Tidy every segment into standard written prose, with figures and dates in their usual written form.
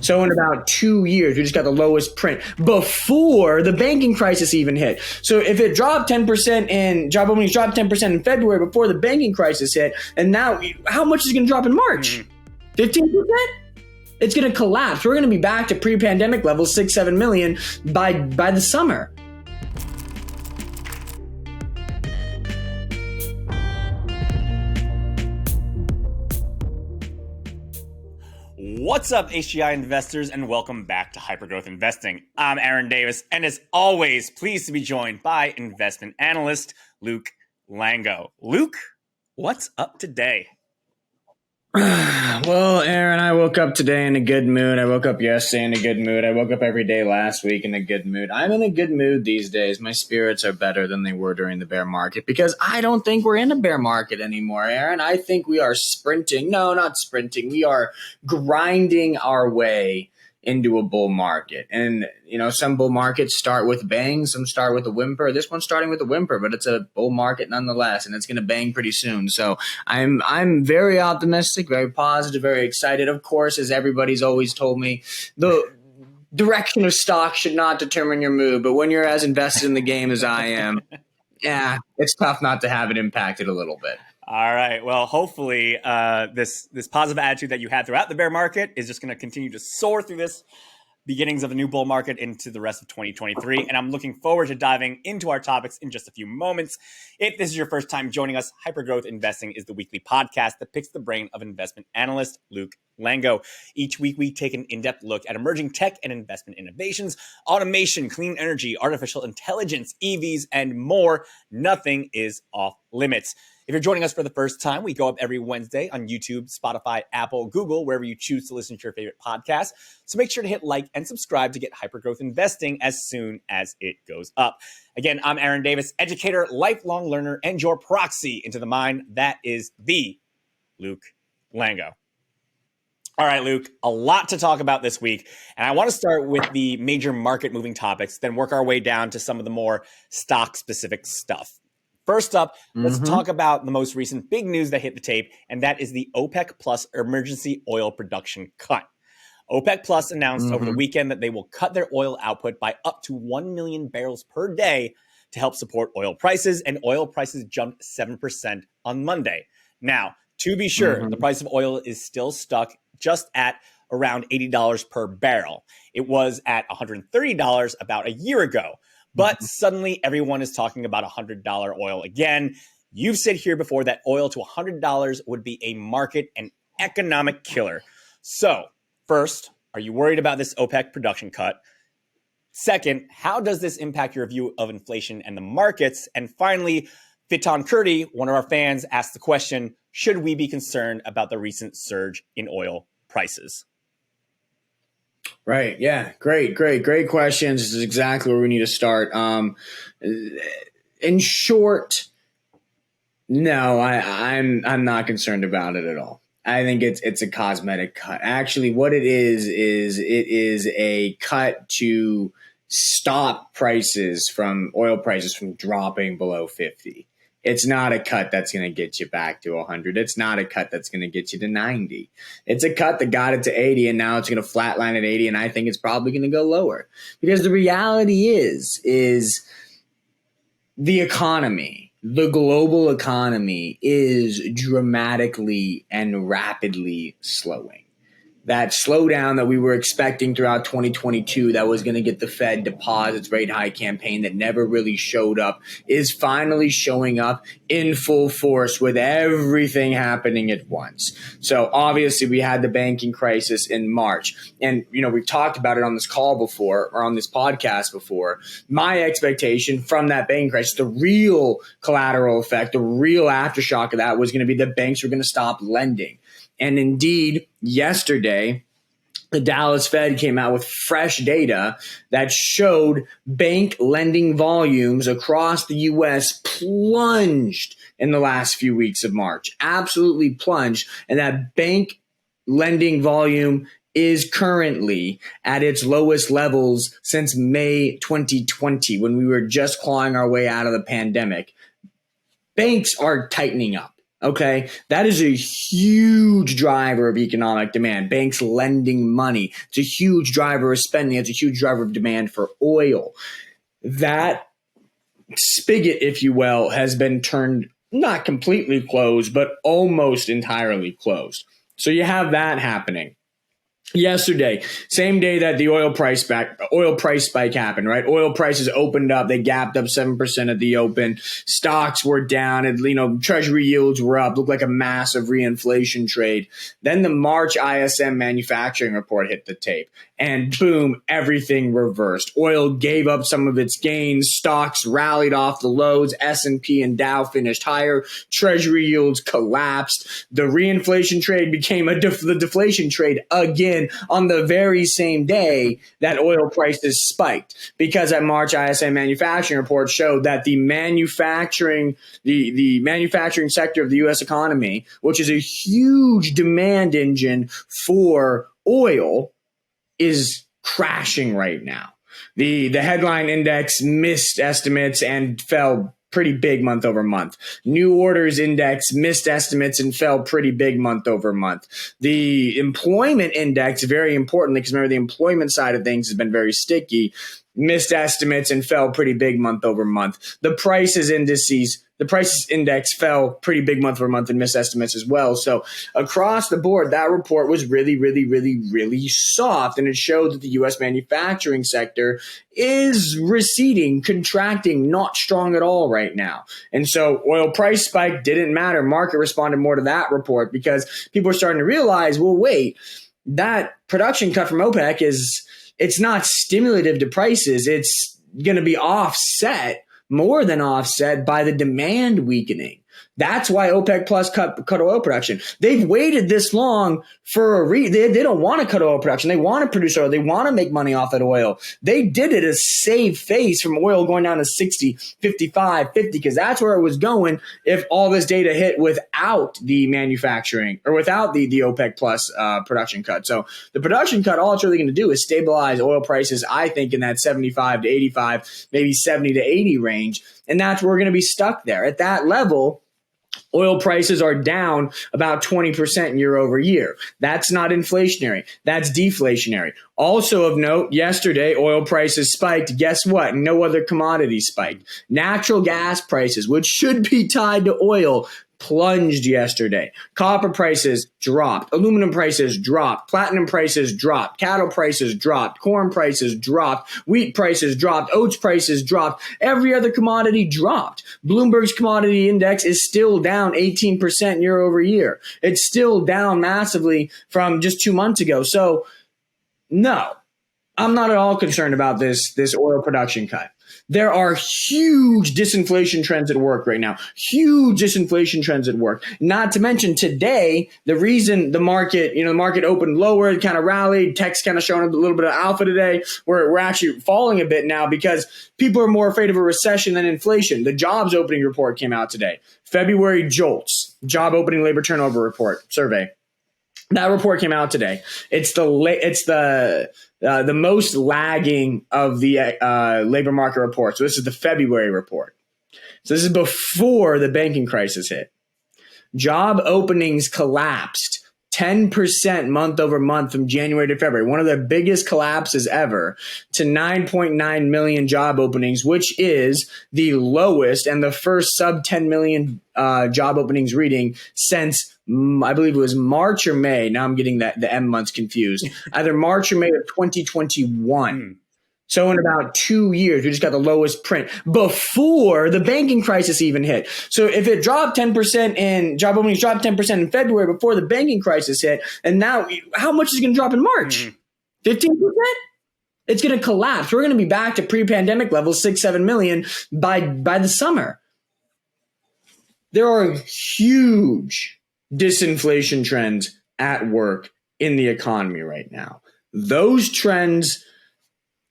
So in about 2 years, we just got the lowest print before the banking crisis even hit. So if it dropped 10% in job openings dropped 10% in February before the banking crisis hit, and now how much is it going to drop in March? 15%? It's going to collapse. We're going to be back to pre-pandemic levels, 6-7 million by the summer. What's up, HGI investors, and welcome back to Hypergrowth Investing. I'm Aaron Davis, and as always, pleased to be joined by investment analyst Luke Lango. Luke, what's up today? Well, Aaron, I woke up today in a good mood. I woke up yesterday in a good mood. I woke up every day last week in a good mood. I'm in a good mood these days. My spirits are better than they were during the bear market because I don't think we're in a bear market anymore, Aaron. I think we are sprinting. No, not sprinting. We are grinding our way into a bull market. And, you know, some bull markets start with bangs, some start with a whimper. This one's starting with a whimper, but it's a bull market nonetheless, and it's going to bang pretty soon. So I'm very optimistic, very positive, very excited. Of course, as everybody's always told me, the direction of stock should not determine your mood, but when you're as invested in the game as I am, yeah, it's tough not to have it impacted a little bit. All right. Well, hopefully this positive attitude that you had throughout the bear market is just going to continue to soar through this beginnings of the new bull market into the rest of 2023. And I'm looking forward to diving into our topics in just a few moments. If this is your first time joining us, Hypergrowth Investing is the weekly podcast that picks the brain of investment analyst Luke Lango. Each week, we take an in-depth look at emerging tech and investment innovations, automation, clean energy, artificial intelligence, EVs, and more. Nothing is off limits. If you're joining us for the first time, we go up every Wednesday on YouTube, Spotify, Apple, Google, wherever you choose to listen to your favorite podcast. So make sure to hit like and subscribe to get Hypergrowth Investing as soon as it goes up. Again, I'm Aaron Davis, educator, lifelong learner, and your proxy into the mind that is the Luke Lango. All right, Luke, a lot to talk about this week. And I want to start with the major market moving topics, then work our way down to some of the more stock specific stuff. First up, let's talk about the most recent big news that hit the tape, and that is the OPEC Plus emergency oil production cut. OPEC Plus announced over the weekend that they will cut their oil output by up to 1 million barrels per day to help support oil prices, and oil prices jumped 7% on Monday. Now, to be sure, the price of oil is still stuck just at around $80 per barrel. It was at $130 about a year ago. But suddenly everyone is talking about $100 oil again. You've said here before that oil to $100 would be a market and economic killer. So first, are you worried about this OPEC production cut? Second, how does this impact your view of inflation and the markets? And finally, Fiton Kurdi, one of our fans, asked the question, should we be concerned about the recent surge in oil prices? Right. Yeah. Great questions. This is exactly where we need to start. In short, no, I'm not concerned about it at all. I think it's a cosmetic cut. Actually, what it is it is a cut to stop oil prices from dropping below 50. It's not a cut that's going to get you back to 100. It's not a cut that's going to get you to 90. It's a cut that got it to 80, and now it's going to flatline at 80, and I think it's probably going to go lower. Because the reality is the economy, the global economy is dramatically and rapidly slowing. That slowdown that we were expecting throughout 2022 that was going to get the Fed to pause its rate hike campaign that never really showed up is finally showing up in full force with everything happening at once. So obviously we had the banking crisis in March. And, you know, we've talked about it on this call before or on this podcast before. My expectation from that banking crisis, the real collateral effect, the real aftershock of that was going to be the banks were going to stop lending. And indeed, yesterday, the Dallas Fed came out with fresh data that showed bank lending volumes across the U.S. plunged in the last few weeks of March, absolutely plunged. And that bank lending volume is currently at its lowest levels since May 2020, when we were just clawing our way out of the pandemic. Banks are tightening up. Okay, that is a huge driver of economic demand. Banks lending money. It's a huge driver of spending. It's a huge driver of demand for oil. That spigot, if you will, has been turned not completely closed, but almost entirely closed. So you have that happening. Yesterday, same day that the oil price spike happened, right? Oil prices opened up. They gapped up 7% at the open. Stocks were down, and Treasury yields were up. Looked like a massive reinflation trade. Then the March ISM manufacturing report hit the tape, and boom, everything reversed. Oil gave up some of its gains. Stocks rallied off the lows. S&P and Dow finished higher. Treasury yields collapsed. The reinflation trade became the deflation trade again on the very same day that oil prices spiked, because that March ISM manufacturing report showed that the manufacturing sector of the U.S. economy, which is a huge demand engine for oil, is crashing right now. The headline index missed estimates and fell pretty big month over month. New orders index missed estimates and fell pretty big month over month. The employment index, very importantly, because remember the employment side of things has been very sticky, missed estimates and fell pretty big month over month. The prices index fell pretty big month over month and missed estimates as well. So across the board, that report was really, really, really, really soft. And it showed that the U.S. manufacturing sector is receding, contracting, not strong at all right now. And so oil price spike didn't matter. Market responded more to that report because people are starting to realize, well, wait, that production cut from OPEC it's not stimulative to prices. It's going to be more than offset by the demand weakening. That's why OPEC Plus cut oil production. They've waited this long for a reason. They don't want to cut oil production. They want to produce oil. They want to make money off that oil. They did it to save face from oil going down to 60, 55, 50, because that's where it was going if all this data hit without the manufacturing or without the OPEC Plus production cut. So the production cut, all it's really going to do is stabilize oil prices, I think, in that 75 to 85, maybe 70 to 80 range. And that's where we're going to be stuck there. At that level, oil prices are down about 20% year over year. That's not inflationary. That's deflationary. Also of note, yesterday, oil prices spiked. Guess what? No other commodity spiked. Natural gas prices, which should be tied to oil, plunged yesterday. Copper prices dropped. Aluminum prices dropped. Platinum prices dropped. Cattle prices dropped. Corn prices dropped. Wheat prices dropped. Oats prices dropped. Every other commodity dropped. Bloomberg's commodity index is still down 18% year over year. It's still down massively from just 2 months ago. So no, I'm not at all concerned about this oil production cut. There are huge disinflation trends at work right now. Huge disinflation trends at work. Not to mention today, the reason the market opened lower, it kind of rallied. Tech's kind of showing a little bit of alpha today. We're actually falling a bit now because people are more afraid of a recession than inflation. The jobs opening report came out today. February JOLTS, job opening labor turnover report survey. That report came out today. It's the most lagging of the labor market report. So this is the February report. So this is before the banking crisis hit. Job openings collapsed 10% month over month from January to February, one of the biggest collapses ever, to 9.9 million job openings, which is the lowest and the first sub 10 million job openings reading since I believe it was March or May. Now I'm getting the M months confused. Either March or May of 2021. So in about 2 years, we just got the lowest print before the banking crisis even hit. So if it dropped 10% in job openings, dropped 10% in February before the banking crisis hit, and now how much is it going to drop in March? 15%? It's going to collapse. We're going to be back to pre-pandemic levels, 6-7 million by the summer. There are huge disinflation trends at work in the economy right now. Those trends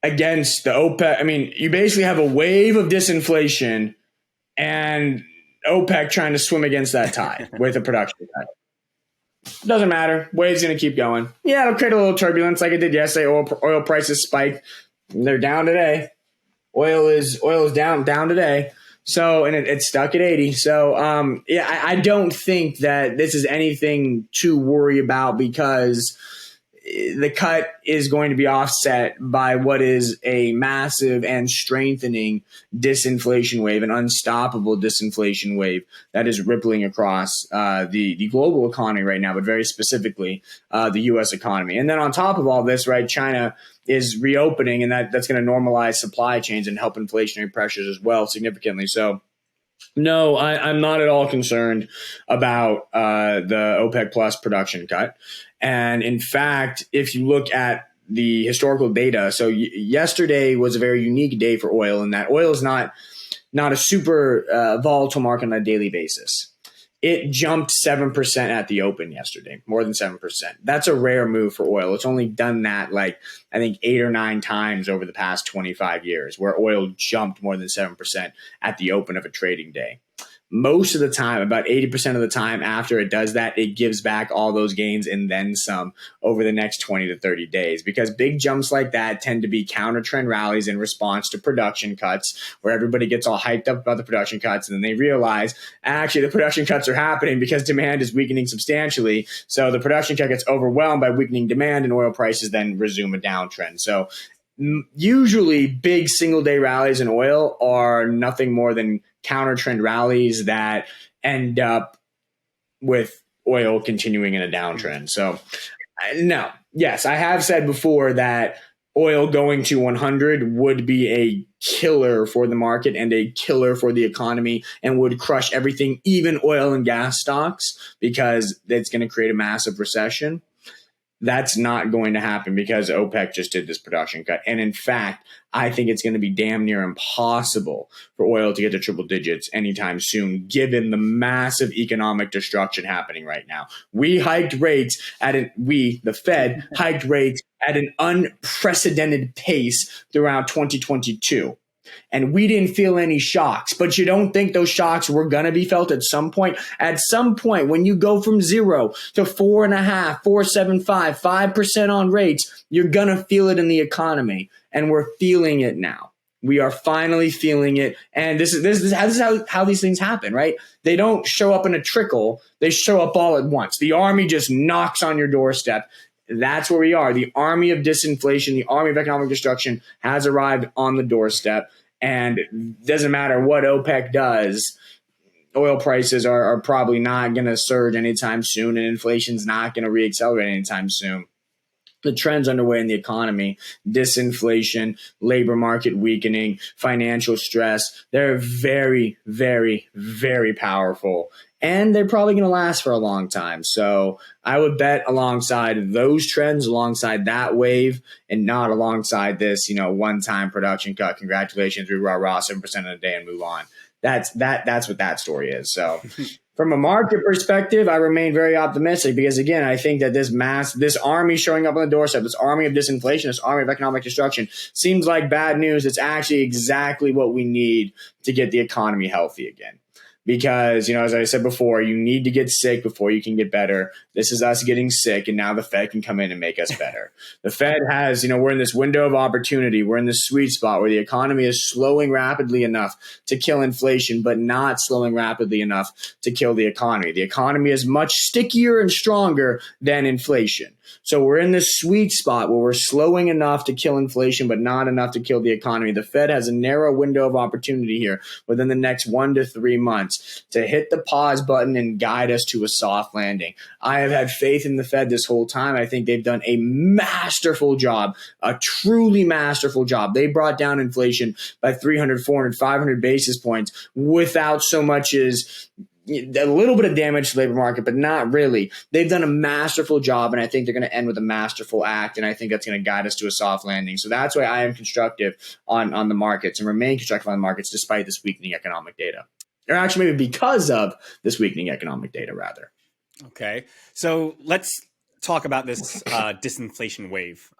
against the OPEC, you basically have a wave of disinflation and OPEC trying to swim against that tide with a production cut. Doesn't matter. Wave's going to keep going. Yeah, it'll create a little turbulence like it did yesterday. Oil prices spiked. They're down today. Oil is down today. So, and it's stuck at 80. So, yeah, I don't think that this is anything to worry about because the cut is going to be offset by what is a massive and strengthening disinflation wave, an unstoppable disinflation wave that is rippling across the global economy right now, but very specifically the U.S. economy. And then on top of all this, right, China is reopening, and that's going to normalize supply chains and help inflationary pressures as well significantly. So, no, I'm not at all concerned about the OPEC Plus production cut. And in fact, if you look at the historical data, so yesterday was a very unique day for oil in that oil is not a super volatile market on a daily basis. It jumped 7% at the open yesterday, more than 7%. That's a rare move for oil. It's only done that like, I think 8 or 9 times over the past 25 years where oil jumped more than 7% at the open of a trading day. Most of the time, about 80% of the time after it does that, it gives back all those gains and then some over the next 20 to 30 days because big jumps like that tend to be counter trend rallies in response to production cuts where everybody gets all hyped up about the production cuts and then they realize actually the production cuts are happening because demand is weakening substantially. So the production cut gets overwhelmed by weakening demand and oil prices then resume a downtrend. So usually big single day rallies in oil are nothing more than counter trend rallies that end up with oil continuing in a downtrend. So no, yes, I have said before that oil going to 100 would be a killer for the market and a killer for the economy and would crush everything, even oil and gas stocks, because it's going to create a massive recession. That's not going to happen because OPEC just did this production cut. And in fact, I think it's going to be damn near impossible for oil to get to triple digits anytime soon, given the massive economic destruction happening right now. The Fed hiked rates at an unprecedented pace throughout 2022. And we didn't feel any shocks, but you don't think those shocks were going to be felt at some point? At some point, when you go from 0 to 4.5, 4.75, 5% on rates, you're going to feel it in the economy. And we're feeling it now. We are finally feeling it. And this is how these things happen, right? They don't show up in a trickle. They show up all at once. The army just knocks on your doorstep. That's where we are. The army of disinflation, the army of economic destruction has arrived on the doorstep. And it doesn't matter what OPEC does, oil prices are probably not going to surge anytime soon, and inflation's not going to reaccelerate anytime soon. The trends underway in the economy, disinflation, labor market weakening, financial stress, they're very, very, very powerful. And they're probably going to last for a long time. So I would bet alongside those trends, alongside that wave, and not alongside this, one-time production cut. Congratulations, we rah-rah 7% in a day and move on. That's what that story is. So from a market perspective, I remain very optimistic because, again, I think that this army showing up on the doorstep, this army of disinflation, this army of economic destruction seems like bad news. It's actually exactly what we need to get the economy healthy again. Because, as I said before, you need to get sick before you can get better. This is us getting sick, and now the Fed can come in and make us better. The Fed has, we're in this window of opportunity. We're in this sweet spot where the economy is slowing rapidly enough to kill inflation, but not slowing rapidly enough to kill the economy. The economy is much stickier and stronger than inflation. So we're in this sweet spot where we're slowing enough to kill inflation, but not enough to kill the economy. The Fed has a narrow window of opportunity here within the next 1 to 3 months to hit the pause button and guide us to a soft landing. I have had faith in the Fed this whole time. I think they've done a masterful job, a truly masterful job. They brought down inflation by 300, 400, 500 basis points without so much as a little bit of damage to the labor market, but not really. They've done a masterful job, and I think they're going to end with a masterful act, and I think that's going to guide us to a soft landing. So that's why I am constructive on the markets and remain constructive on the markets despite this weakening economic data. Or actually maybe because of this weakening economic data, rather. Okay. So let's talk about this disinflation wave.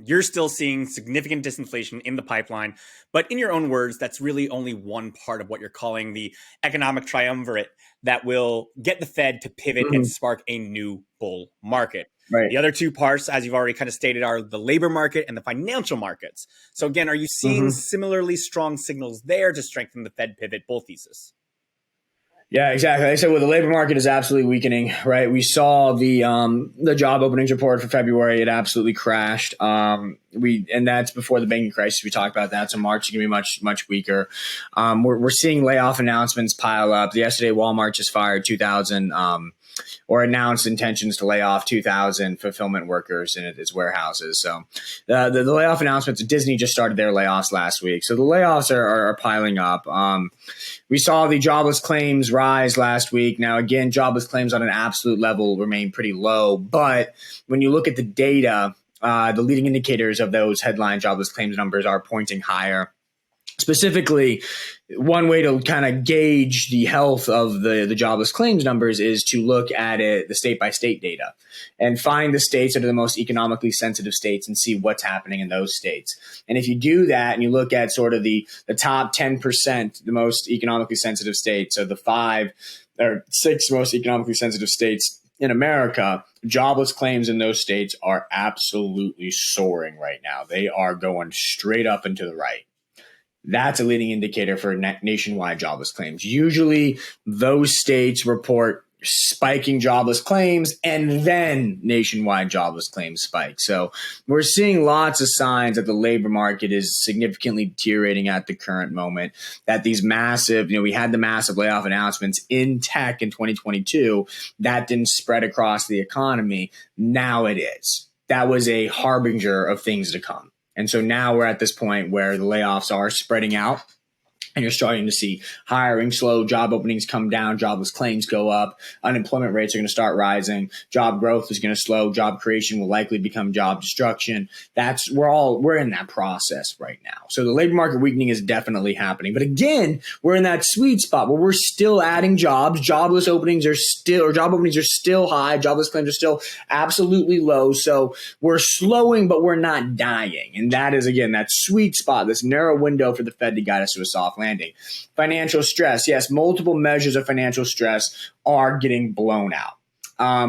You're still seeing significant disinflation in the pipeline, but in your own words, that's really only one part of what you're calling the economic triumvirate that will get the Fed to pivot and spark a new bull market. Right. The other two parts, as you've already kind of stated, are the labor market and the financial markets. So again, are you seeing similarly strong signals there to strengthen the Fed pivot bull thesis? Yeah, exactly. Like I said, well, the labor market is absolutely weakening, right? We saw the job openings report for February. It absolutely crashed. And that's before the banking crisis. We talked about that. So March is going to be much weaker. We're seeing layoff announcements pile up. Yesterday, Walmart just fired 2,000 or announced intentions to lay off 2,000 fulfillment workers in its warehouses. So the layoff announcements, Disney just started their layoffs last week. So the layoffs are piling up. We saw the jobless claims rise last week. Now, again, jobless claims on an absolute level remain pretty low. But when you look at the data, the leading indicators of those headline jobless claims numbers are pointing higher. Specifically, one way to kind of gauge the health of the jobless claims numbers is to look at the state-by-state data and find the states that are the most economically sensitive states and see what's happening in those states. And if you do that and you look at sort of the top 10%, the most economically sensitive states, so the 5 or 6 most economically sensitive states in America, jobless claims in those states are absolutely soaring right now. They are going straight up and to the right. That's a leading indicator for nationwide jobless claims. Usually those states report spiking jobless claims and then nationwide jobless claims spike. So we're seeing lots of signs that the labor market is significantly deteriorating at the current moment, that these massive, we had the massive layoff announcements in tech in 2022. That didn't spread across the economy. Now it is. That was a harbinger of things to come. And so now we're at this point where the layoffs are spreading out and you're starting to see hiring slow, job openings come down, jobless claims go up, unemployment rates are going to start rising, job growth is going to slow, job creation will likely become job destruction. We're in that process right now. So the labor market weakening is definitely happening. But again, we're in that sweet spot where we're still adding jobs. Job openings are still high. Jobless claims are still absolutely low. So we're slowing, but we're not dying. And that is, again, that sweet spot, this narrow window for the Fed to guide us to a soft landing. Financial stress. Yes, multiple measures of financial stress are getting blown out.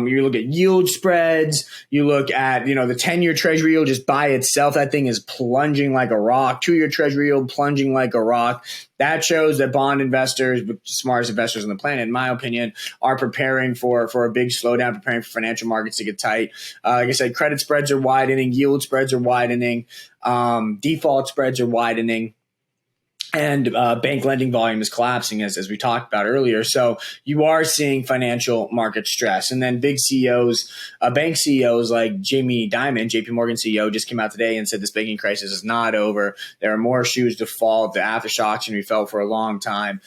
You look at yield spreads, you look at, the 10-year Treasury yield just by itself, that thing is plunging like a rock. 2-year Treasury yield plunging like a rock. That shows that bond investors, the smartest investors on the planet, in my opinion, are preparing for a big slowdown, preparing for financial markets to get tight. Like I said, credit spreads are widening, yield spreads are widening, default spreads are widening. And bank lending volume is collapsing, as we talked about earlier. So you are seeing financial market stress. And then big CEOs, bank CEOs like Jamie Dimon, JPMorgan CEO, just came out today and said this banking crisis is not over. There are more shoes to fall. The aftershocks can be felt for a long time.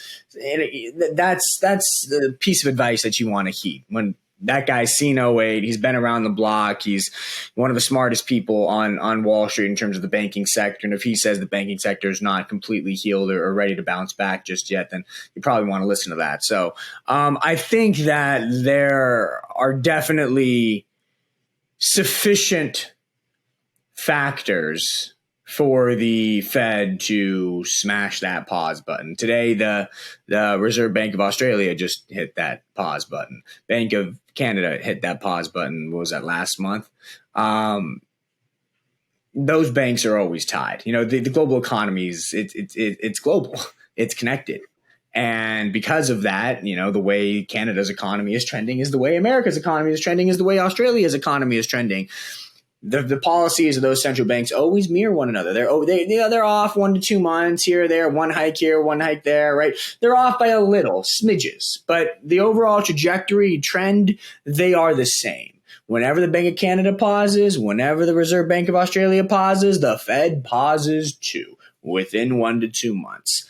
And that's the piece of advice that you want to heed when that guy's seen 08. He's been around the block. He's one of the smartest people on Wall Street in terms of the banking sector. And if he says the banking sector is not completely healed or ready to bounce back just yet, then you probably want to listen to that. So I think that there are definitely sufficient factors for the Fed to smash that pause button. Today, the Reserve Bank of Australia just hit that pause button. Bank of Canada hit that pause button. What was that, last month? Those banks are always tied. The global economy it's global. It's connected. And because of that, the way Canada's economy is trending is the way America's economy is trending, is the way Australia's economy is trending. The policies of those central banks always mirror one another. They're off 1 to 2 months here or there, one hike here, one hike there, right? They're off by a little, smidges, but the overall trajectory trend, they are the same. Whenever the Bank of Canada pauses, whenever the Reserve Bank of Australia pauses, the Fed pauses too, within 1 to 2 months.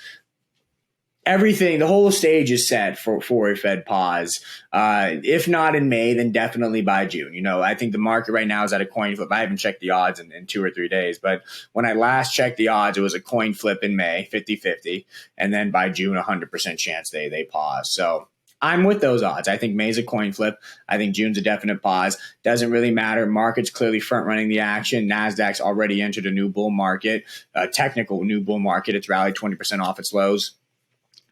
Everything, the whole stage is set for a Fed pause. If not in May, then definitely by June. I think the market right now is at a coin flip. I haven't checked the odds in 2 or 3 days, but when I last checked the odds, it was a coin flip in May, 50-50. And then by June, 100% chance they pause. So I'm with those odds. I think May's a coin flip. I think June's a definite pause. Doesn't really matter. Market's clearly front running the action. NASDAQ's already entered a new bull market, a technical new bull market. It's rallied 20% off its lows.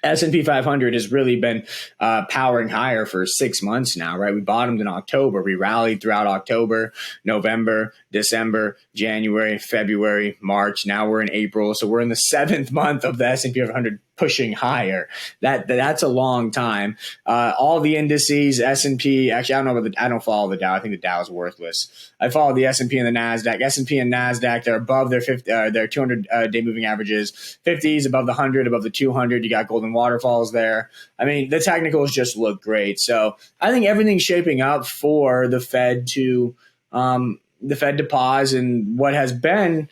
S&P 500 has really been powering higher for 6 months now, right? We bottomed in October. We rallied throughout October, November, December, January, February, March. Now we're in April. So we're in the 7th month of the S&P 500 pushing higher. That's a long time. All the indices, S&P, actually, I don't follow the Dow. I think the Dow is worthless. I follow the S&P and the NASDAQ. S&P and NASDAQ, they're above their 200-day moving averages. 50 is above the 100, above the 200. You got golden waterfalls there. I mean, the technicals just look great. So I think everything's shaping up for the Fed to pause, and what has been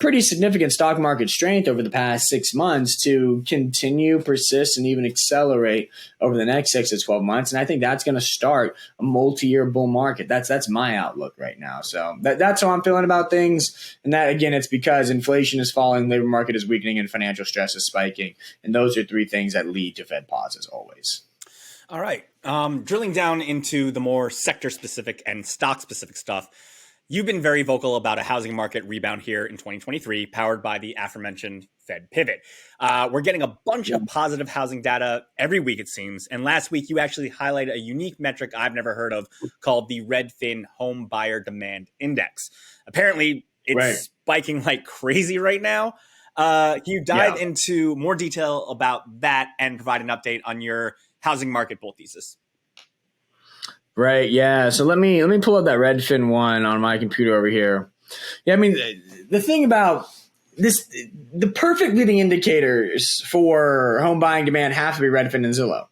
pretty significant stock market strength over the past 6 months to continue, persist, and even accelerate over the next 6 to 12 months. And I think that's going to start a multi-year bull market. That's my outlook right now. So that's how I'm feeling about things. And that, again, it's because inflation is falling, labor market is weakening, and financial stress is spiking. And those are 3 things that lead to Fed pauses always. All right. Drilling down into the more sector-specific and stock-specific stuff, you've been very vocal about a housing market rebound here in 2023, powered by the aforementioned Fed pivot. We're getting a bunch of positive housing data every week, it seems. And last week, you actually highlighted a unique metric I've never heard of called the Redfin Home Buyer Demand Index. Apparently, it's spiking like crazy right now. Can you dive into more detail about that and provide an update on your housing market bull thesis? Right. Yeah. So let me pull up that Redfin one on my computer over here. Yeah. I mean, the thing about this, the perfect leading indicators for home buying demand have to be Redfin and Zillow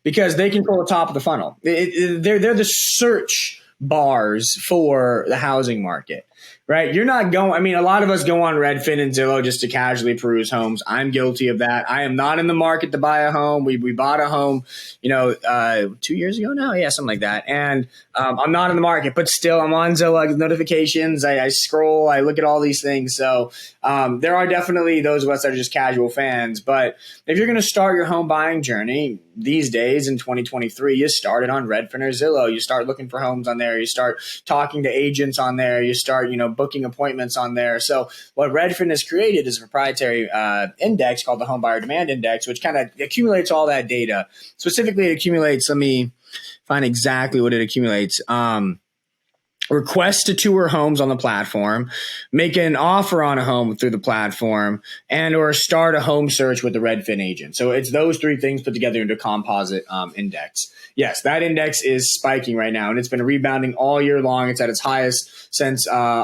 because they control the top of the funnel. They're the search bars for the housing market. Right. You're not going. I mean, a lot of us go on Redfin and Zillow just to casually peruse homes. I'm guilty of that. I am not in the market to buy a home. We bought a home, 2 years ago now. Yeah, something like that. And I'm not in the market, but still I'm on Zillow. I get notifications. I scroll. I look at all these things. So there are definitely those of us that are just casual fans. But if you're going to start your home buying journey these days in 2023, you start it on Redfin or Zillow. You start looking for homes on there. You start talking to agents on there. You start, booking appointments on there. So what Redfin has created is a proprietary index called the Home Buyer Demand Index, which kind of accumulates all that data. Specifically, it accumulates, let me find exactly what it accumulates. Request to tour homes on the platform, make an offer on a home through the platform, and or start a home search with the Redfin agent. So it's those 3 things put together into a composite index. Yes, that index is spiking right now, and it's been rebounding all year long. It's at its highest since bottom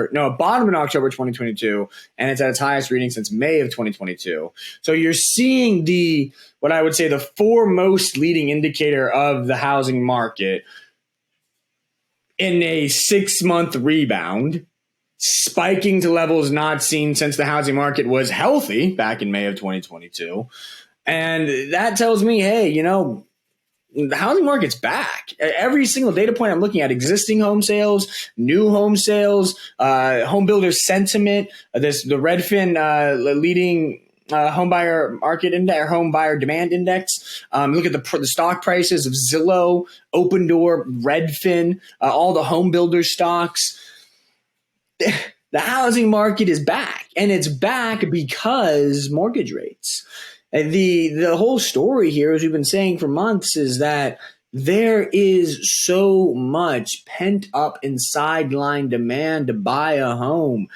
in October 2022, and it's at its highest reading since May of 2022. So you're seeing what I would say the foremost leading indicator of the housing market in a 6-month rebound, spiking to levels not seen since the housing market was healthy back in May of 2022. And that tells me, hey, the housing market's back. Every single data point I'm looking at, existing home sales, new home sales, home builder sentiment, the Redfin leading home buyer market index or home buyer demand index. Look at the stock prices of Zillow, Open Door, Redfin, all the home builder stocks. The housing market is back, and it's back because mortgage rates. And the whole story here, as we've been saying for months, is that there is so much pent up and sideline demand to buy a home.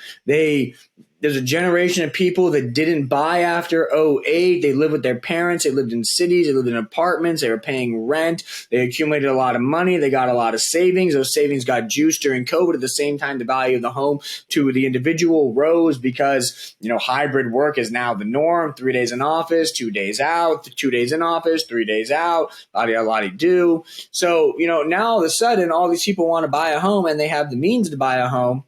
There's a generation of people that didn't buy after 2008. They lived with their parents. They lived in cities. They lived in apartments. They were paying rent. They accumulated a lot of money. They got a lot of savings. Those savings got juiced during COVID. At the same time, the value of the home to the individual rose because, hybrid work is now the norm. 3 days in office, 2 days out, 2 days in office, 3 days out, la-di-da-la-di-do. So, now all of a sudden, all these people want to buy a home and they have the means to buy a home.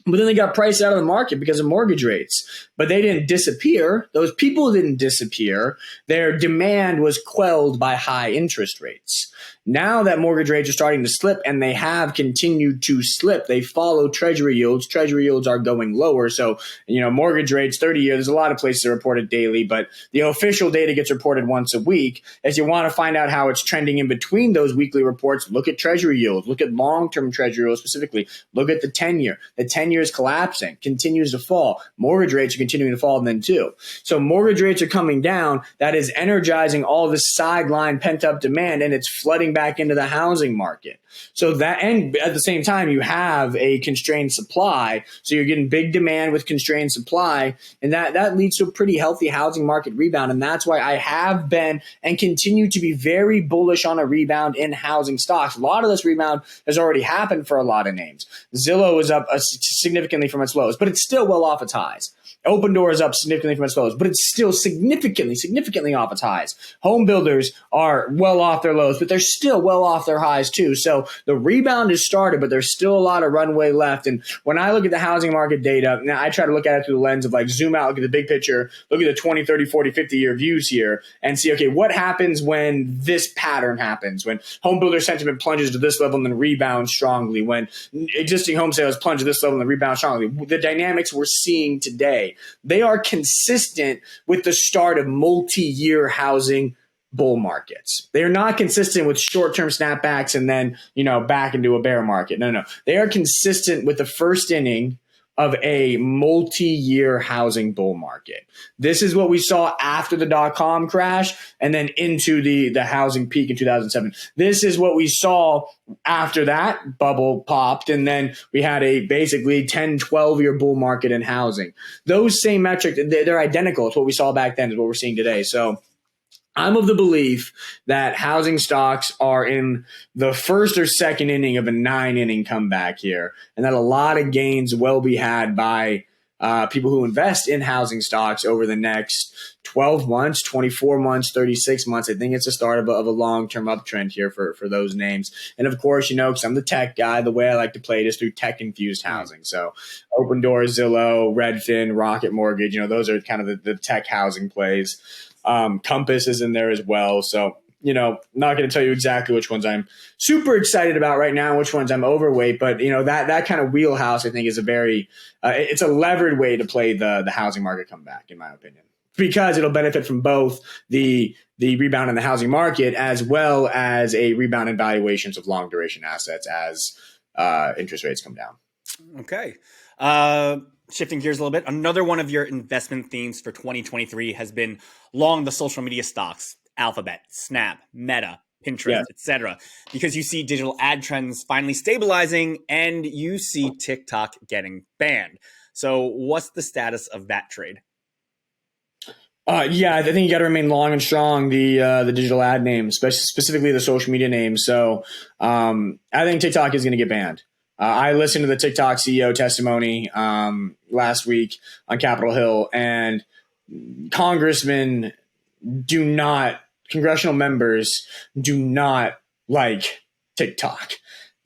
But then they got priced out of the market because of mortgage rates. But they didn't disappear. Those people didn't disappear. Their demand was quelled by high interest rates. Now that mortgage rates are starting to slip, and they have continued to slip, they follow Treasury yields. Treasury yields are going lower. So, mortgage rates, 30 years, there's a lot of places that report it daily, but the official data gets reported once a week. As you want to find out how it's trending in between those weekly reports, look at Treasury yields, look at long-term Treasury yields specifically, look at the 10-year. The 10-year is collapsing, continues to fall. Mortgage rates are continuing to fall then too. So mortgage rates are coming down. That is energizing all this sideline pent-up demand, and it's flooding back into the housing market. So that, and at the same time, you have a constrained supply. So you're getting big demand with constrained supply, and that leads to a pretty healthy housing market rebound. And that's why I have been and continue to be very bullish on a rebound in housing stocks. A lot of this rebound has already happened for a lot of names. Zillow is up significantly from its lows, but it's still well off its highs. Open Door is up significantly from its lows, but it's still significantly off its highs. Home builders are well off their lows, but they're still well off their highs too. So the rebound has started, but there's still a lot of runway left. And when I look at the housing market data, now I try to look at it through the lens of like zoom out, look at the big picture, look at the 20, 30, 40, 50-year views here and see, okay, what happens when this pattern happens, when home builder sentiment plunges to this level and then rebounds strongly, when existing home sales plunge to this level and then rebound strongly. The dynamics we're seeing today, they are consistent with the start of multi-year housing bull markets. They are not consistent with short-term snapbacks and then, back into a bear market. No. They are consistent with the first inning of a multi-year housing bull market. This is what we saw after the dot-com crash and then into the housing peak in 2007. This is what we saw after that bubble popped, and then we had a basically 10, 12-year bull market in housing. Those same metrics, they're identical. It's what we saw back then is what we're seeing today. So I'm of the belief that housing stocks are in the first or second inning of a 9-inning comeback here, and that a lot of gains will be had by people who invest in housing stocks over the next 12 months, 24 months, 36 months. I think it's the start of a long-term uptrend here for those names. And of course, because I'm the tech guy, the way I like to play it is through tech-infused housing. So Open Door, Zillow, Redfin, Rocket Mortgage, those are kind of the tech housing plays. Compass is in there as well. So, not going to tell you exactly which ones I'm super excited about right now, which ones I'm overweight, but that kind of wheelhouse, I think, is a very, it's a levered way to play the housing market comeback, in my opinion, because it'll benefit from both the rebound in the housing market as well as a rebound in valuations of long duration assets as interest rates come down. Okay. Shifting gears a little bit, another one of your investment themes for 2023 has been long the social media stocks, Alphabet, Snap, Meta, Pinterest, etc., because you see digital ad trends finally stabilizing and you see TikTok getting banned. So what's the status of that trade? I think you got to remain long and strong the digital ad names, specifically the social media names. So I think TikTok is going to get banned. I listened to the TikTok CEO testimony last week on Capitol Hill, and congressional members do not like TikTok.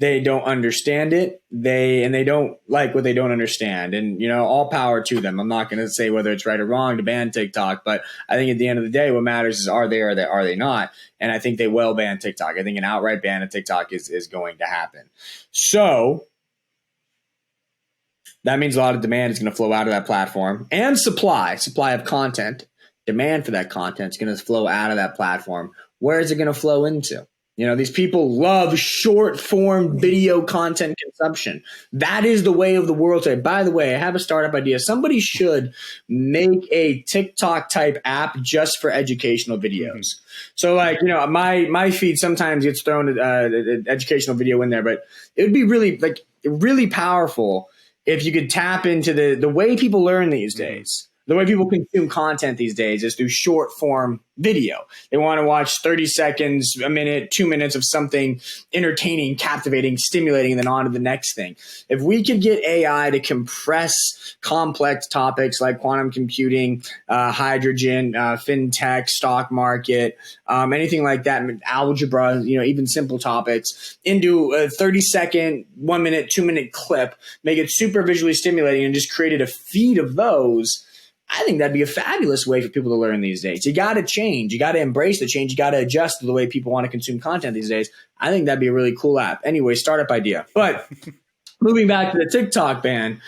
They don't understand it. They don't like what they don't understand. And, all power to them. I'm not going to say whether it's right or wrong to ban TikTok, but I think at the end of the day, what matters is are they not? And I think they will ban TikTok. I think an outright ban of TikTok is going to happen. So that means a lot of demand is going to flow out of that platform, and supply of content, demand for that content is going to flow out of that platform. Where is it going to flow into? These people love short form video content consumption. That is the way of the world today. By the way, I have a startup idea. Somebody should make a TikTok type app just for educational videos. So my feed sometimes gets thrown an educational video in there, but it would be really powerful if you could tap into the way people learn these days. The way people consume content these days is through short form video. They want to watch 30 seconds, a minute, 2 minutes of something entertaining, captivating, stimulating, and then on to the next thing. If we could get AI to compress complex topics like quantum computing, hydrogen, fintech, stock market, anything like that, algebra, even simple topics, into a 30-second, 1 minute, 2 minute clip, make it super visually stimulating, and just created a feed of those, I think that'd be a fabulous way for people to learn these days. You got to change. You got to embrace the change. You got to adjust to the way people want to consume content these days. I think that'd be a really cool app. Anyway, startup idea. But moving back to the TikTok ban,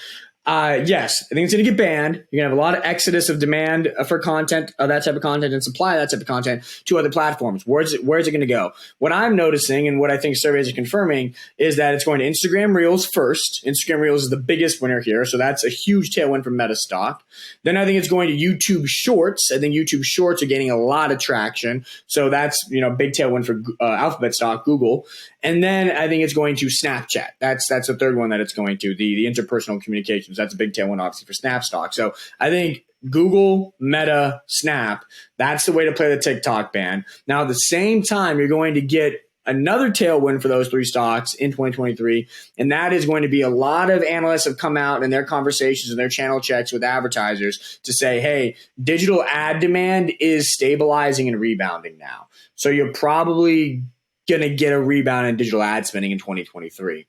yes, I think it's going to get banned. You're going to have a lot of exodus of demand for content, that type of content, and supply of that type of content to other platforms. Where's it going to go? What I'm noticing, and what I think surveys are confirming, is that it's going to Instagram Reels first. Instagram Reels is the biggest winner here, so that's a huge tailwind for Meta stock. Then I think it's going to YouTube Shorts. I think YouTube Shorts are gaining a lot of traction, so that's big tailwind for Alphabet stock, Google. And then I think it's going to Snapchat. That's the third one that it's going to, the interpersonal communications. That's a big tailwind, obviously, for Snap stock. So I think Google, Meta, Snap, that's the way to play the TikTok ban. Now, at the same time, you're going to get another tailwind for those three stocks in 2023, and that is going to be a lot of analysts have come out in their conversations and their channel checks with advertisers to say, hey, digital ad demand is stabilizing and rebounding now. So you're probably going to get a rebound in digital ad spending in 2023.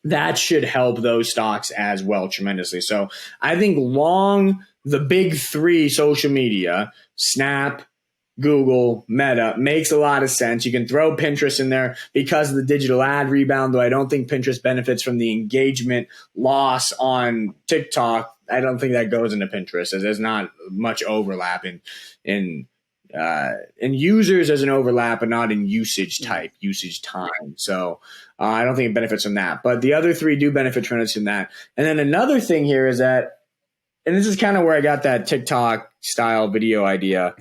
That should help those stocks as well tremendously. So I think long, the big three social media, Snap, Google, Meta, makes a lot of sense. You can throw Pinterest in there because of the digital ad rebound, though I don't think Pinterest benefits from the engagement loss on TikTok. I don't think that goes into Pinterest, as there's not much overlap in users. There's an overlap, but not in usage time. So I don't think it benefits from that. But the other three do benefit tremendously from that. And then another thing here is that, and this is kind of where I got that TikTok style video idea.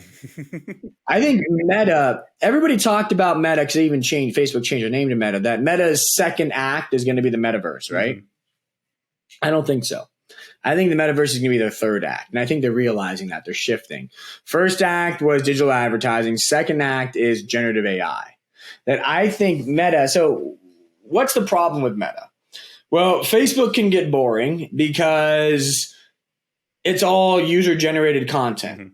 I think Meta, everybody talked about Meta because Facebook changed their name to Meta, that Meta's second act is going to be the metaverse, right? I don't think so. I think the metaverse is going to be their third act. And I think they're realizing that. They're shifting. First act was digital advertising. Second act is generative AI. That I think Meta, so what's the problem with Meta? Well, Facebook can get boring because it's all user-generated content.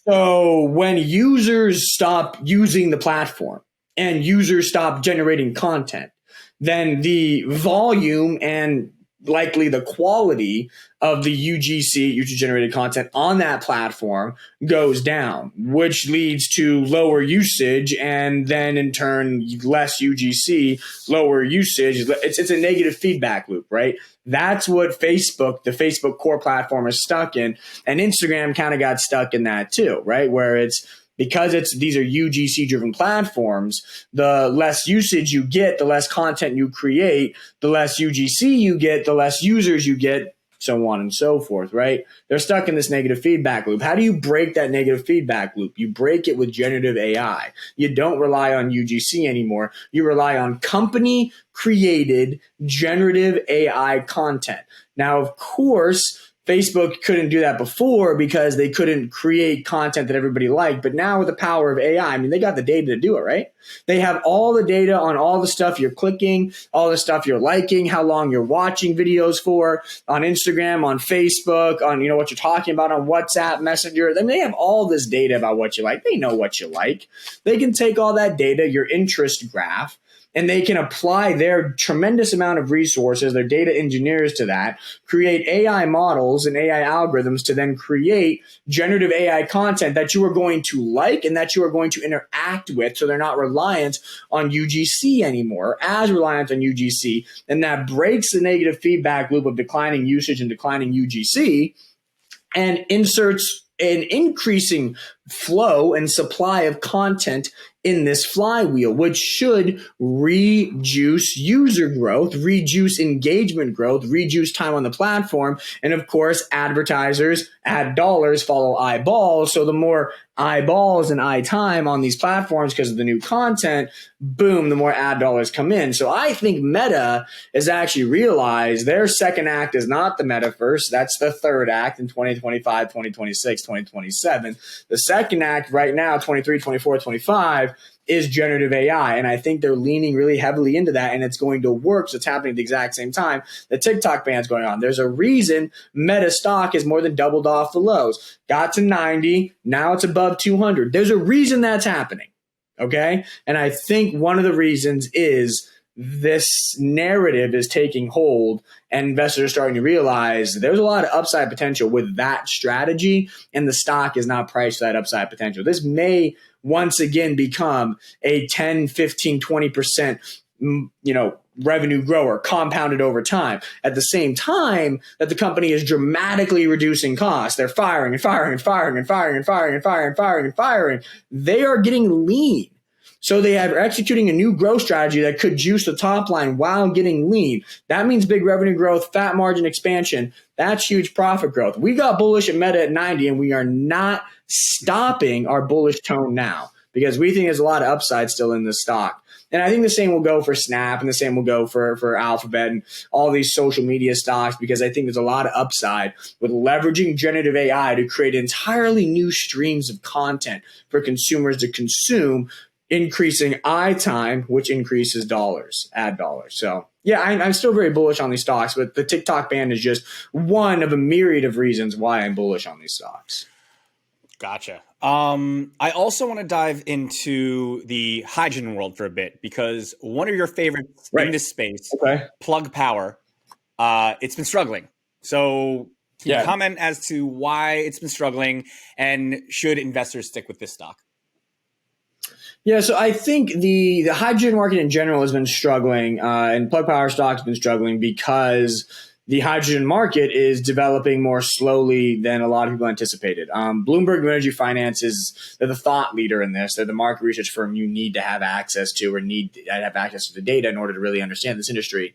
So when users stop using the platform and users stop generating content, then the volume and likely the quality of the UGC, user-generated content on that platform goes down, which leads to lower usage, and then in turn, less UGC, lower usage. It's a negative feedback loop, right? That's what Facebook, the Facebook core platform, is stuck in, and Instagram kind of got stuck in that too, right? Where it's because these are UGC driven platforms, the less usage you get, the less content you create, the less UGC you get, the less users you get, so on and so forth, right? They're stuck in this negative feedback loop. How do you break that negative feedback loop? You break it with generative AI. You don't rely on UGC anymore. You rely on company created generative AI content. Now, of course, Facebook couldn't do that before because they couldn't create content that everybody liked. But now with the power of AI, I mean, they got the data to do it, right? They have all the data on all the stuff you're clicking, all the stuff you're liking, how long you're watching videos for on Instagram, on Facebook, on what you're talking about on WhatsApp, Messenger. I mean, they have all this data about what you like. They know what you like. They can take all that data, your interest graph, and they can apply their tremendous amount of resources, their data engineers to that, create AI models and AI algorithms to then create generative AI content that you are going to like and that you are going to interact with, so they're not reliant on UGC anymore, as reliant on UGC. And that breaks the negative feedback loop of declining usage and declining UGC and inserts an increasing flow and supply of content in this flywheel, which should reduce user growth, reduce engagement growth, reduce time on the platform. And of course, advertisers, ad dollars follow eyeballs. So the more eyeballs and eye time on these platforms because of the new content, boom, the more ad dollars come in. So I think Meta has actually realized their second act is not the metaverse. That's the third act in 2025, 2026, 2027. The second act right now, 23, 24, 25, is generative AI. And I think they're leaning really heavily into that, and it's going to work. So it's happening at the exact same time the TikTok ban's going on. There's a reason Meta stock is more than doubled off the lows. Got to 90, now it's above 200. There's a reason that's happening, okay? And I think one of the reasons is this narrative is taking hold and investors are starting to realize there's a lot of upside potential with that strategy, and the stock is not priced for that upside potential. This may once again become a 10, 15, 20%, revenue grower compounded over time. At the same time that the company is dramatically reducing costs, they're firing and firing and firing and firing and firing and firing and firing and firing. They are getting lean. So they are executing a new growth strategy that could juice the top line while getting lean. That means big revenue growth, fat margin expansion. That's huge profit growth. We got bullish at Meta at 90, and we are not stopping our bullish tone now because we think there's a lot of upside still in the stock. And I think the same will go for Snap, and the same will go for Alphabet and all these social media stocks, because I think there's a lot of upside with leveraging generative AI to create entirely new streams of content for consumers to consume, increasing eye time, which increases ad dollars. So yeah, I'm still very bullish on these stocks, but the TikTok ban is just one of a myriad of reasons why I'm bullish on these stocks. Gotcha. I also want to dive into the hydrogen world for a bit, because one of your favorites in this space, Plug Power, it's been struggling. So can you comment as to why it's been struggling, and should investors stick with this stock? Yeah, so I think the hydrogen market in general has been struggling, and Plug Power stock has been struggling because the hydrogen market is developing more slowly than a lot of people anticipated. Bloomberg New Energy Finance they're the thought leader in this. They're the market research firm you need to have access to, or need to have access to the data in order to really understand this industry.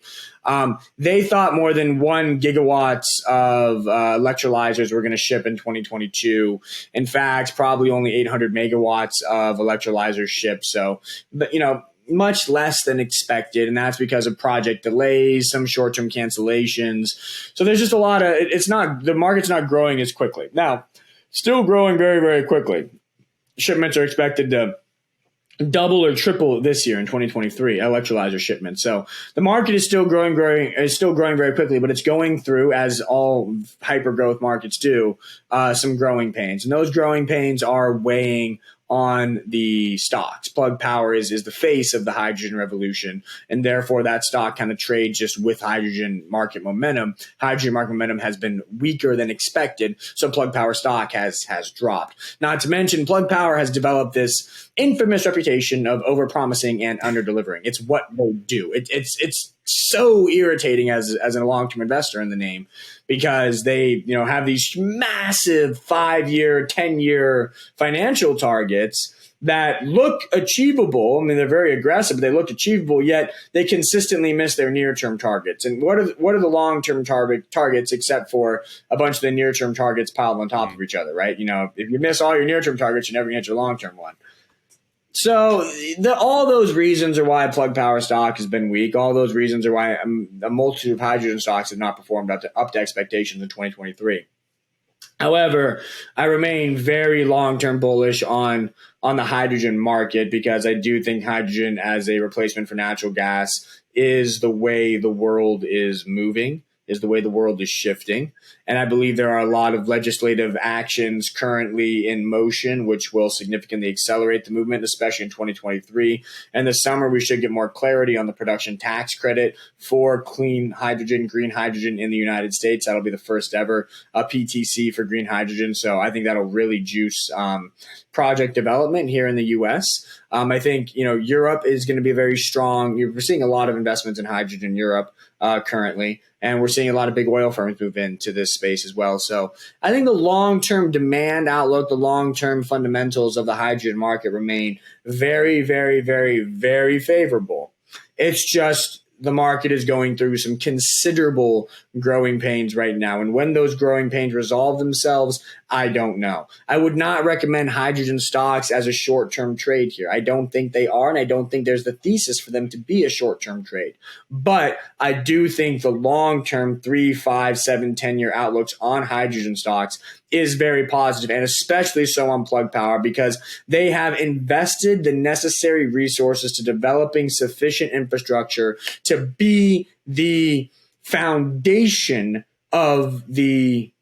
They thought more than 1 gigawatts of electrolyzers were going to ship in 2022. In fact, probably only 800 megawatts of electrolyzers shipped. So, but much less than expected, and that's because of project delays, some short-term cancellations. So there's just a lot of the market's not growing as quickly. Now, still growing very, very quickly. Shipments are expected to double or triple this year in 2023, electrolyzer shipments. So the market is still growing very quickly, but it's going through, as all hyper growth markets do, some growing pains, and those growing pains are weighing on the stocks. Plug Power is the face of the hydrogen revolution, and therefore that stock kind of trades just with hydrogen market momentum. Hydrogen market momentum has been weaker than expected, so Plug Power stock has dropped. Not to mention, Plug Power has developed this infamous reputation of overpromising and underdelivering. It's what they do. It's so irritating as a long-term investor in the name, because they have these massive 5-year, 10-year financial targets that look achievable. I mean, they're very aggressive, but they look achievable, yet they consistently miss their near-term targets. And what are the long-term targets except for a bunch of the near-term targets piled on top of each other, right? If you miss all your near-term targets, you're never going to hit your long-term one. So all those reasons are why Plug Power stock has been weak. All those reasons are why a multitude of hydrogen stocks have not performed up to expectations in 2023. However, I remain very long-term bullish on the hydrogen market, because I do think hydrogen as a replacement for natural gas is the way the world is moving, is the way the world is shifting. And I believe there are a lot of legislative actions currently in motion which will significantly accelerate the movement, especially in 2023. And this summer, we should get more clarity on the production tax credit for clean hydrogen, green hydrogen in the United States. That'll be the first ever PTC for green hydrogen. So I think that'll really juice project development here in the U.S. I think, Europe is going to be very strong. We're seeing a lot of investments in hydrogen in Europe currently, and we're seeing a lot of big oil firms move into this space as well. So I think the long-term demand outlook, the long-term fundamentals of the hydrogen market remain very, very, very, very favorable. It's just the market is going through some considerable growing pains right now. And when those growing pains resolve themselves, I don't know. I would not recommend hydrogen stocks as a short-term trade here. I don't think they are, and I don't think there's the thesis for them to be a short-term trade. But I do think the long-term 3, 5, 7, 10-year outlooks on hydrogen stocks is very positive, and especially so on Plug Power, because they have invested the necessary resources to developing sufficient infrastructure to be the foundation of the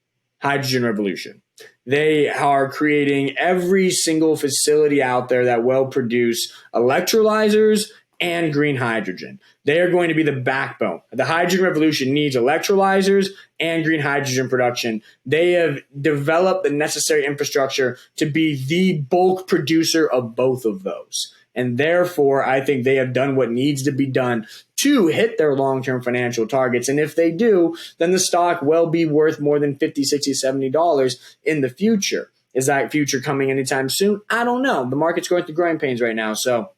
hydrogen revolution. They are creating every single facility out there that will produce electrolyzers and green hydrogen. They are going to be the backbone. The hydrogen revolution needs electrolyzers and green hydrogen production. They have developed the necessary infrastructure to be the bulk producer of both of those. And therefore, I think they have done what needs to be done to hit their long-term financial targets. And if they do, then the stock will be worth more than $50, $60, $70 in the future. Is that future coming anytime soon? I don't know. The market's going through growing pains right now. So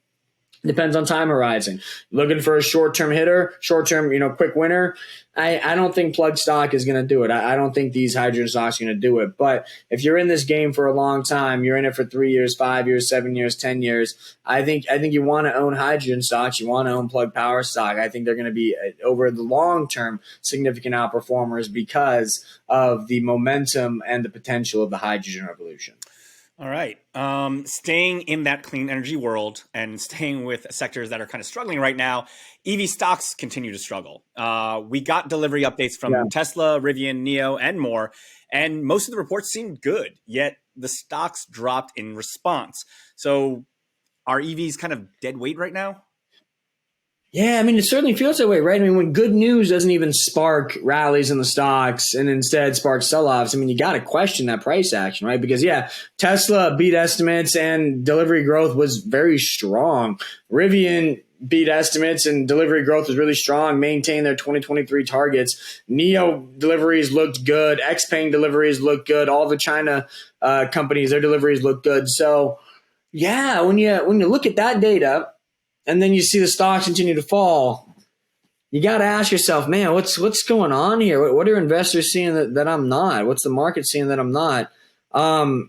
depends on time horizon. Looking for a short-term hitter, short-term, quick winner. I don't think plug stock is going to do it. I don't think these hydrogen stocks are going to do it. But if you're in this game for a long time, you're in it for 3 years, 5 years, 7 years, 10 years. I think you want to own hydrogen stocks. You want to own plug power stock. I think they're going to be over the long term significant outperformers because of the momentum and the potential of the hydrogen revolution. All right. Staying in that clean energy world and staying with sectors that are kind of struggling right now, EV stocks continue to struggle. We got delivery updates from Tesla, Rivian, NIO, and more, and most of the reports seemed good, yet the stocks dropped in response. So are EVs kind of dead weight right now? Yeah, I mean, it certainly feels that way, right? I mean, when good news doesn't even spark rallies in the stocks and instead sparks sell-offs, I mean, you got to question that price action, right? Because, Tesla beat estimates and delivery growth was very strong. Rivian beat estimates and delivery growth was really strong, maintained their 2023 targets. NIO deliveries looked good. XPeng deliveries looked good. All the China companies, their deliveries looked good. So, when you look at that data, and then you see the stocks continue to fall, you got to ask yourself, man, what's going on here? What are investors seeing that I'm not? What's the market seeing that I'm not? I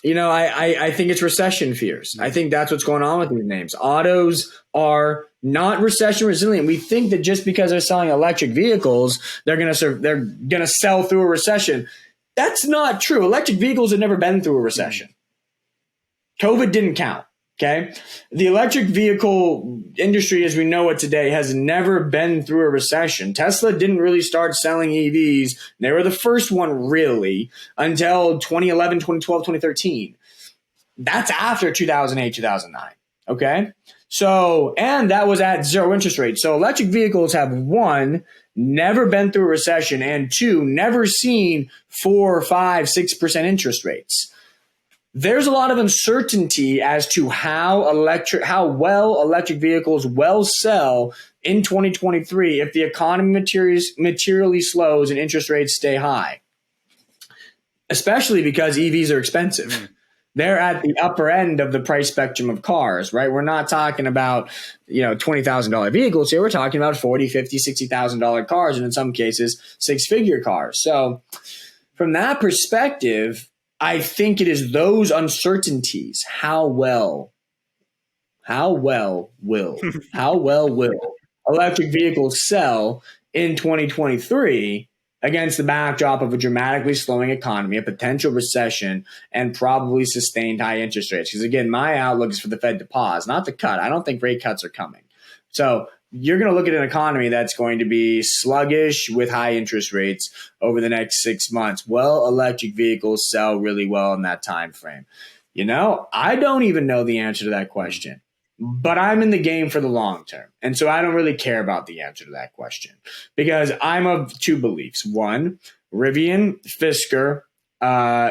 think it's recession fears. I think that's what's going on with these names. Autos are not recession resilient. We think that just because they're selling electric vehicles, they're going to sell through a recession. That's not true. Electric vehicles have never been through a recession. COVID didn't count. Okay. The electric vehicle industry as we know it today has never been through a recession. Tesla didn't really start selling EVs. They were the first one really until 2011, 2012, 2013. That's after 2008, 2009. Okay. So, and that was at zero interest rates. So electric vehicles have one, never been through a recession, and two, never seen 4, 5, 6% interest rates. There's a lot of uncertainty as to how well electric vehicles will sell in 2023 if the economy materially slows and interest rates stay high, especially because EVs are expensive. They're at the upper end of the price spectrum of cars, right? We're not talking about, $20,000 vehicles here. We're talking about $40,000, $50,000, $60,000 cars, and in some cases, six-figure cars. So from that perspective, I think it is those uncertainties. How well will electric vehicles sell in 2023 against the backdrop of a dramatically slowing economy, a potential recession, and probably sustained high interest rates? Because again, my outlook is for the Fed to pause, not to cut. I don't think rate cuts are coming. So you're going to look at an economy that's going to be sluggish with high interest rates over the next 6 months. Will electric vehicles sell really well in that time frame? I don't even know the answer to that question, but I'm in the game for the long term. And so I don't really care about the answer to that question because I'm of two beliefs. One, Rivian, Fisker,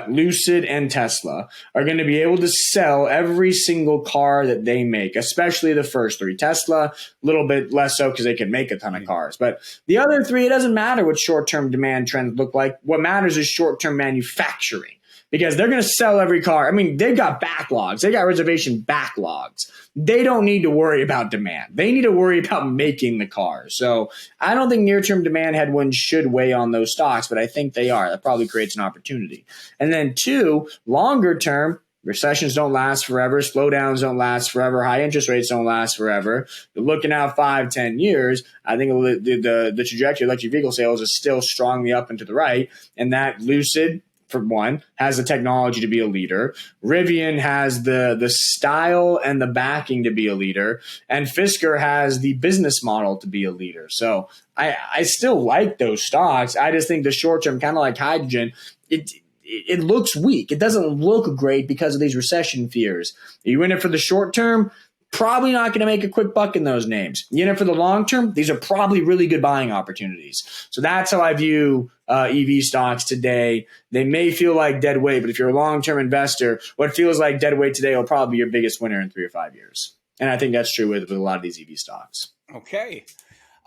Lucid, and Tesla are going to be able to sell every single car that they make, especially the first three. Tesla, a little bit less so because they can make a ton of cars. But the other three, it doesn't matter what short-term demand trends look like. What matters is short-term manufacturing because they're going to sell every car. I mean, they've got backlogs. They got reservation backlogs. They don't need to worry about demand. They need to worry about making the cars. So I don't think near-term demand headwinds should weigh on those stocks, but I think they are. That probably creates an opportunity. And then two, longer term, recessions don't last forever. Slowdowns don't last forever. High interest rates don't last forever. Looking out 5, 10 years, I think the trajectory of electric vehicle sales is still strongly up and to the right. And that Lucid, for one, has the technology to be a leader. Rivian has the style and the backing to be a leader. And Fisker has the business model to be a leader. So I still like those stocks. I just think the short term, kind of like hydrogen, it looks weak. It doesn't look great because of these recession fears. Are you in it for the short term? probably not going to make a quick buck in those names. For the long term, these are probably really good buying opportunities. So that's how I view EV stocks today. They may feel like dead weight, but if you're a long-term investor, what feels like dead weight today will probably be your biggest winner in 3 or 5 years. And I think that's true with a lot of these EV stocks. Okay.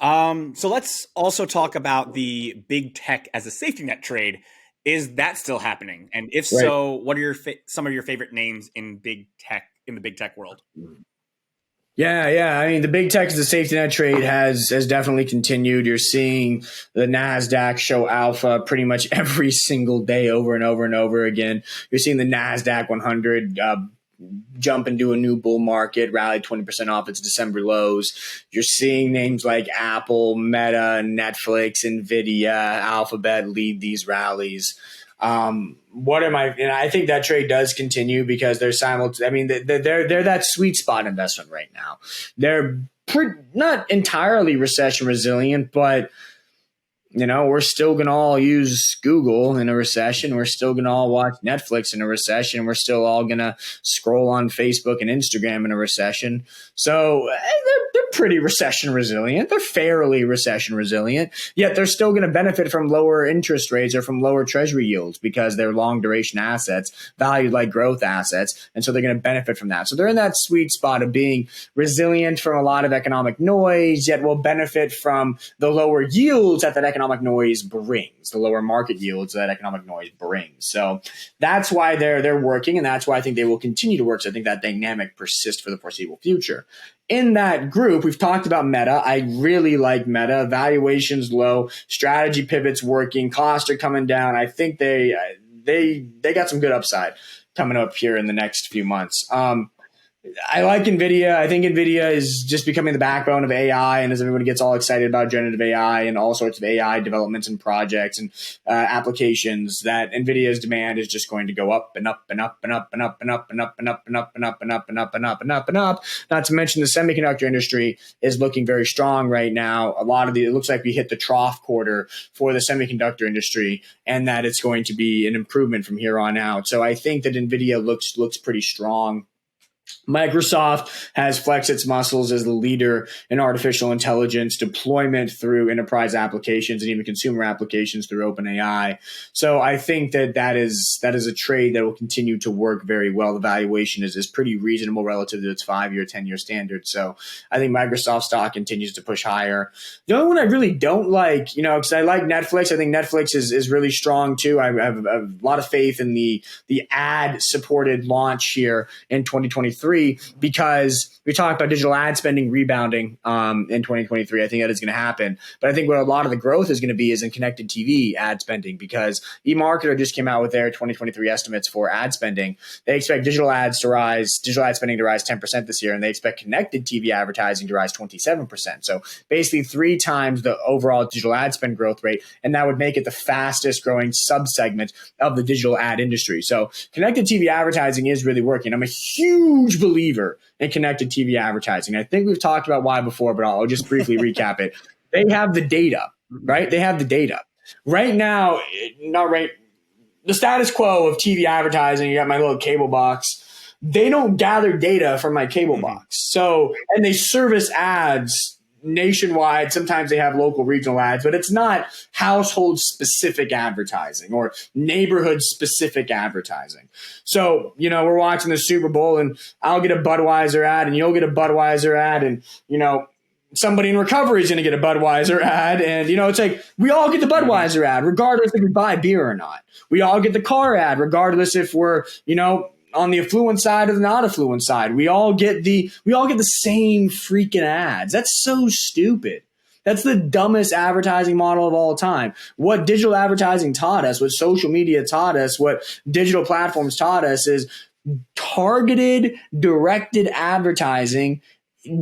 So let's also talk about the big tech as a safety net trade. Is that still happening? And if so, what are some of your favorite names in the big tech world? Yeah. I mean, the big tech as a safety net trade has definitely continued. You're seeing the NASDAQ show alpha pretty much every single day over and over and over again. You're seeing the NASDAQ 100 jump into a new bull market, rally 20% off its December lows. You're seeing names like Apple, Meta, Netflix, Nvidia, Alphabet lead these rallies. And I think that trade does continue because they're they're that sweet spot investment right now. They're not entirely recession resilient, but we're still going to all use Google in a recession. We're still going to all watch Netflix in a recession. We're still all going to scroll on Facebook and Instagram in a recession. So they're pretty recession resilient. They're fairly recession resilient, yet they're still going to benefit from lower interest rates or from lower treasury yields because they're long duration assets valued like growth assets. And so they're going to benefit from that. So they're in that sweet spot of being resilient from a lot of economic noise, yet will benefit from the lower yields that economic noise brings, the lower market yields that economic noise brings. So that's why they're working, and that's why I think they will continue to work. So I think that dynamic persists for the foreseeable future. In that group, we've talked about Meta. I really like Meta. Valuation's low, strategy pivots working, costs are coming down. I think they got some good upside coming up here in the next few months. I like NVIDIA. I think NVIDIA is just becoming the backbone of AI. And as everyone gets all excited about generative AI and all sorts of AI developments and projects and applications, that NVIDIA's demand is just going to go up and up and up and up and up and up and up and up and up and up and up and up and up and up and up. Not to mention the semiconductor industry is looking very strong right now. It looks like we hit the trough quarter for the semiconductor industry and that it's going to be an improvement from here on out. So I think that NVIDIA looks pretty strong. Microsoft has flexed its muscles as the leader in artificial intelligence deployment through enterprise applications and even consumer applications through OpenAI. So I think that is a trade that will continue to work very well. The valuation is pretty reasonable relative to its 5-year, 10-year standard. So I think Microsoft stock continues to push higher. The only one I really don't like, because I like Netflix. I think Netflix is really strong too. I have a lot of faith in the ad supported launch here in 2023. Because we talked about digital ad spending rebounding in 2023. I think that is going to happen. But I think what a lot of the growth is going to be is in connected TV ad spending because eMarketer just came out with their 2023 estimates for ad spending. They expect digital ad spending to rise 10% this year, and they expect connected TV advertising to rise 27%. So basically 3 times the overall digital ad spend growth rate, and that would make it the fastest growing subsegment of the digital ad industry. So connected TV advertising is really working. I'm a huge believer in connected TV advertising. I think we've talked about why before, but I'll just briefly recap it. They have the data, right? They have the data. Right now, the status quo of TV advertising, you got my little cable box. They don't gather data from my cable box. So, and they service ads nationwide. Sometimes they have local regional ads, but it's not household specific advertising or neighborhood specific advertising. So, we're watching the Super Bowl and I'll get a Budweiser ad and you'll get a Budweiser ad and, somebody in recovery is going to get a Budweiser ad. And, it's like we all get the Budweiser ad, regardless if we buy beer or not. We all get the car ad, regardless if we're, on the affluent side or the not affluent side. We all get the same freaking ads. That's so stupid. That's the dumbest advertising model of all time. What digital advertising taught us, what social media taught us, what digital platforms taught us is targeted, directed advertising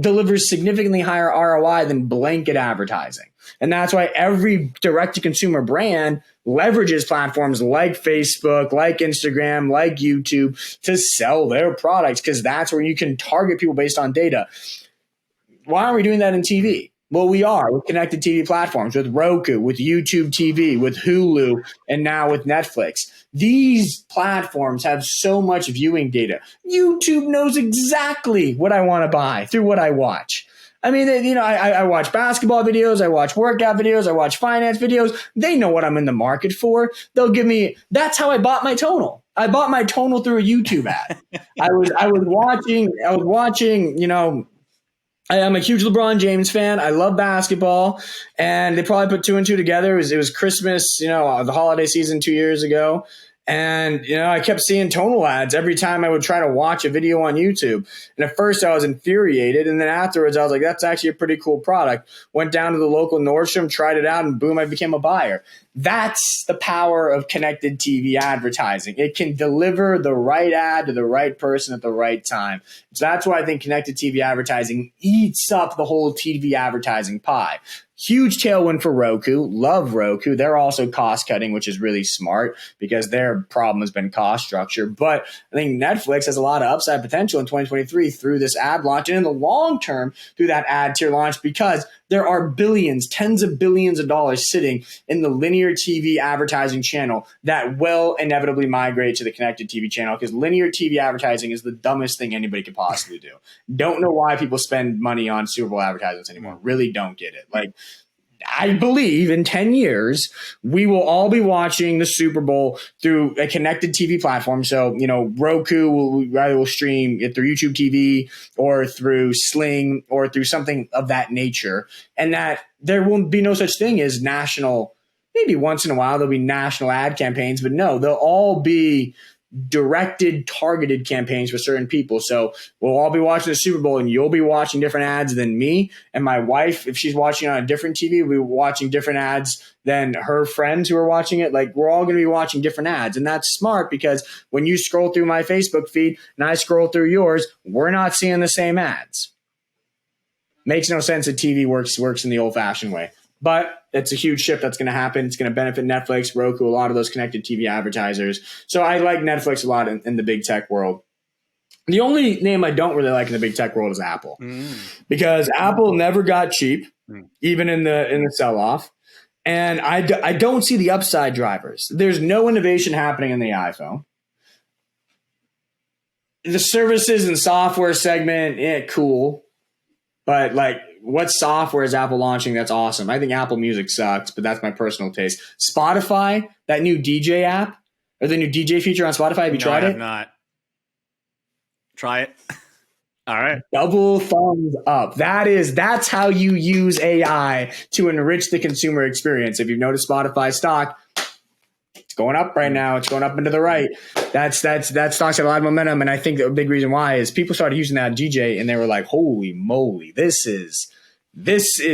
delivers significantly higher ROI than blanket advertising. And that's why every direct-to-consumer brand leverages platforms like Facebook, like Instagram, like YouTube to sell their products because that's where you can target people based on data. Why aren't we doing that in TV? Well, we are with connected TV platforms, with Roku, with YouTube TV, with Hulu, and now with Netflix. These platforms have so much viewing data. YouTube knows exactly what I want to buy through what I watch. I mean, I watch basketball videos, I watch workout videos, I watch finance videos. They know what I'm in the market for. They'll give me. That's how I bought my tonal. I bought my tonal through a YouTube ad. I was watching. I am a huge LeBron James fan. I love basketball, and they probably put two and two together. It was Christmas, the holiday season 2 years ago, and I kept seeing tonal ads every time I would try to watch a video on YouTube. And at first, I was infuriated, and then afterwards, I was like, "That's actually a pretty cool product." Went down to the local Nordstrom, tried it out, and boom, I became a buyer. That's the power of connected TV advertising. It can deliver the right ad to the right person at the right time. So that's why I think connected TV advertising eats up the whole TV advertising pie. Huge tailwind for Roku. Love Roku. They're also cost cutting, which is really smart because their problem has been cost structure. But I think Netflix has a lot of upside potential in 2023 through this ad launch and in the long term through that ad tier launch, because there are billions, tens of billions of dollars sitting in the linear TV advertising channel that will inevitably migrate to the connected TV channel, because linear TV advertising is the dumbest thing anybody could possibly do. Don't know why people spend money on Super Bowl advertisements anymore. Really don't get it. Like, I believe in 10 years, we will all be watching the Super Bowl through a connected TV platform. So, Roku will stream it through YouTube TV or through Sling or through something of that nature. And that there will be no such thing as national. Maybe once in a while there'll be national ad campaigns, but no, they'll all be directed, targeted campaigns for certain people. So we'll all be watching the Super Bowl and you'll be watching different ads than me. And my wife, if she's watching on a different TV, will be watching different ads than her friends who are watching it. Like, we're all going to be watching different ads. And that's smart, because when you scroll through my Facebook feed and I scroll through yours, we're not seeing the same ads. Makes no sense that TV works in the old fashioned way. But it's a huge shift that's going to happen. It's going to benefit Netflix, Roku, a lot of those connected TV advertisers. So I like Netflix a lot in the big tech world. The only name I don't really like in the big tech world is Apple, because Apple never got cheap, even in the sell-off. And I don't see the upside drivers. There's no innovation happening in the iPhone. The services and software segment, cool. But like, what software is Apple launching that's awesome? I think Apple Music sucks, but that's my personal taste. Spotify, that new DJ app, or the new DJ feature on Spotify, have you tried it? I have not. Try it. All right. Double thumbs up. That's how you use AI to enrich the consumer experience. If you've noticed Spotify stock, it's going up right now. It's going up and to the right. That stock's had a lot of momentum, and I think the big reason why is people started using that DJ and they were like, "Holy moly, this is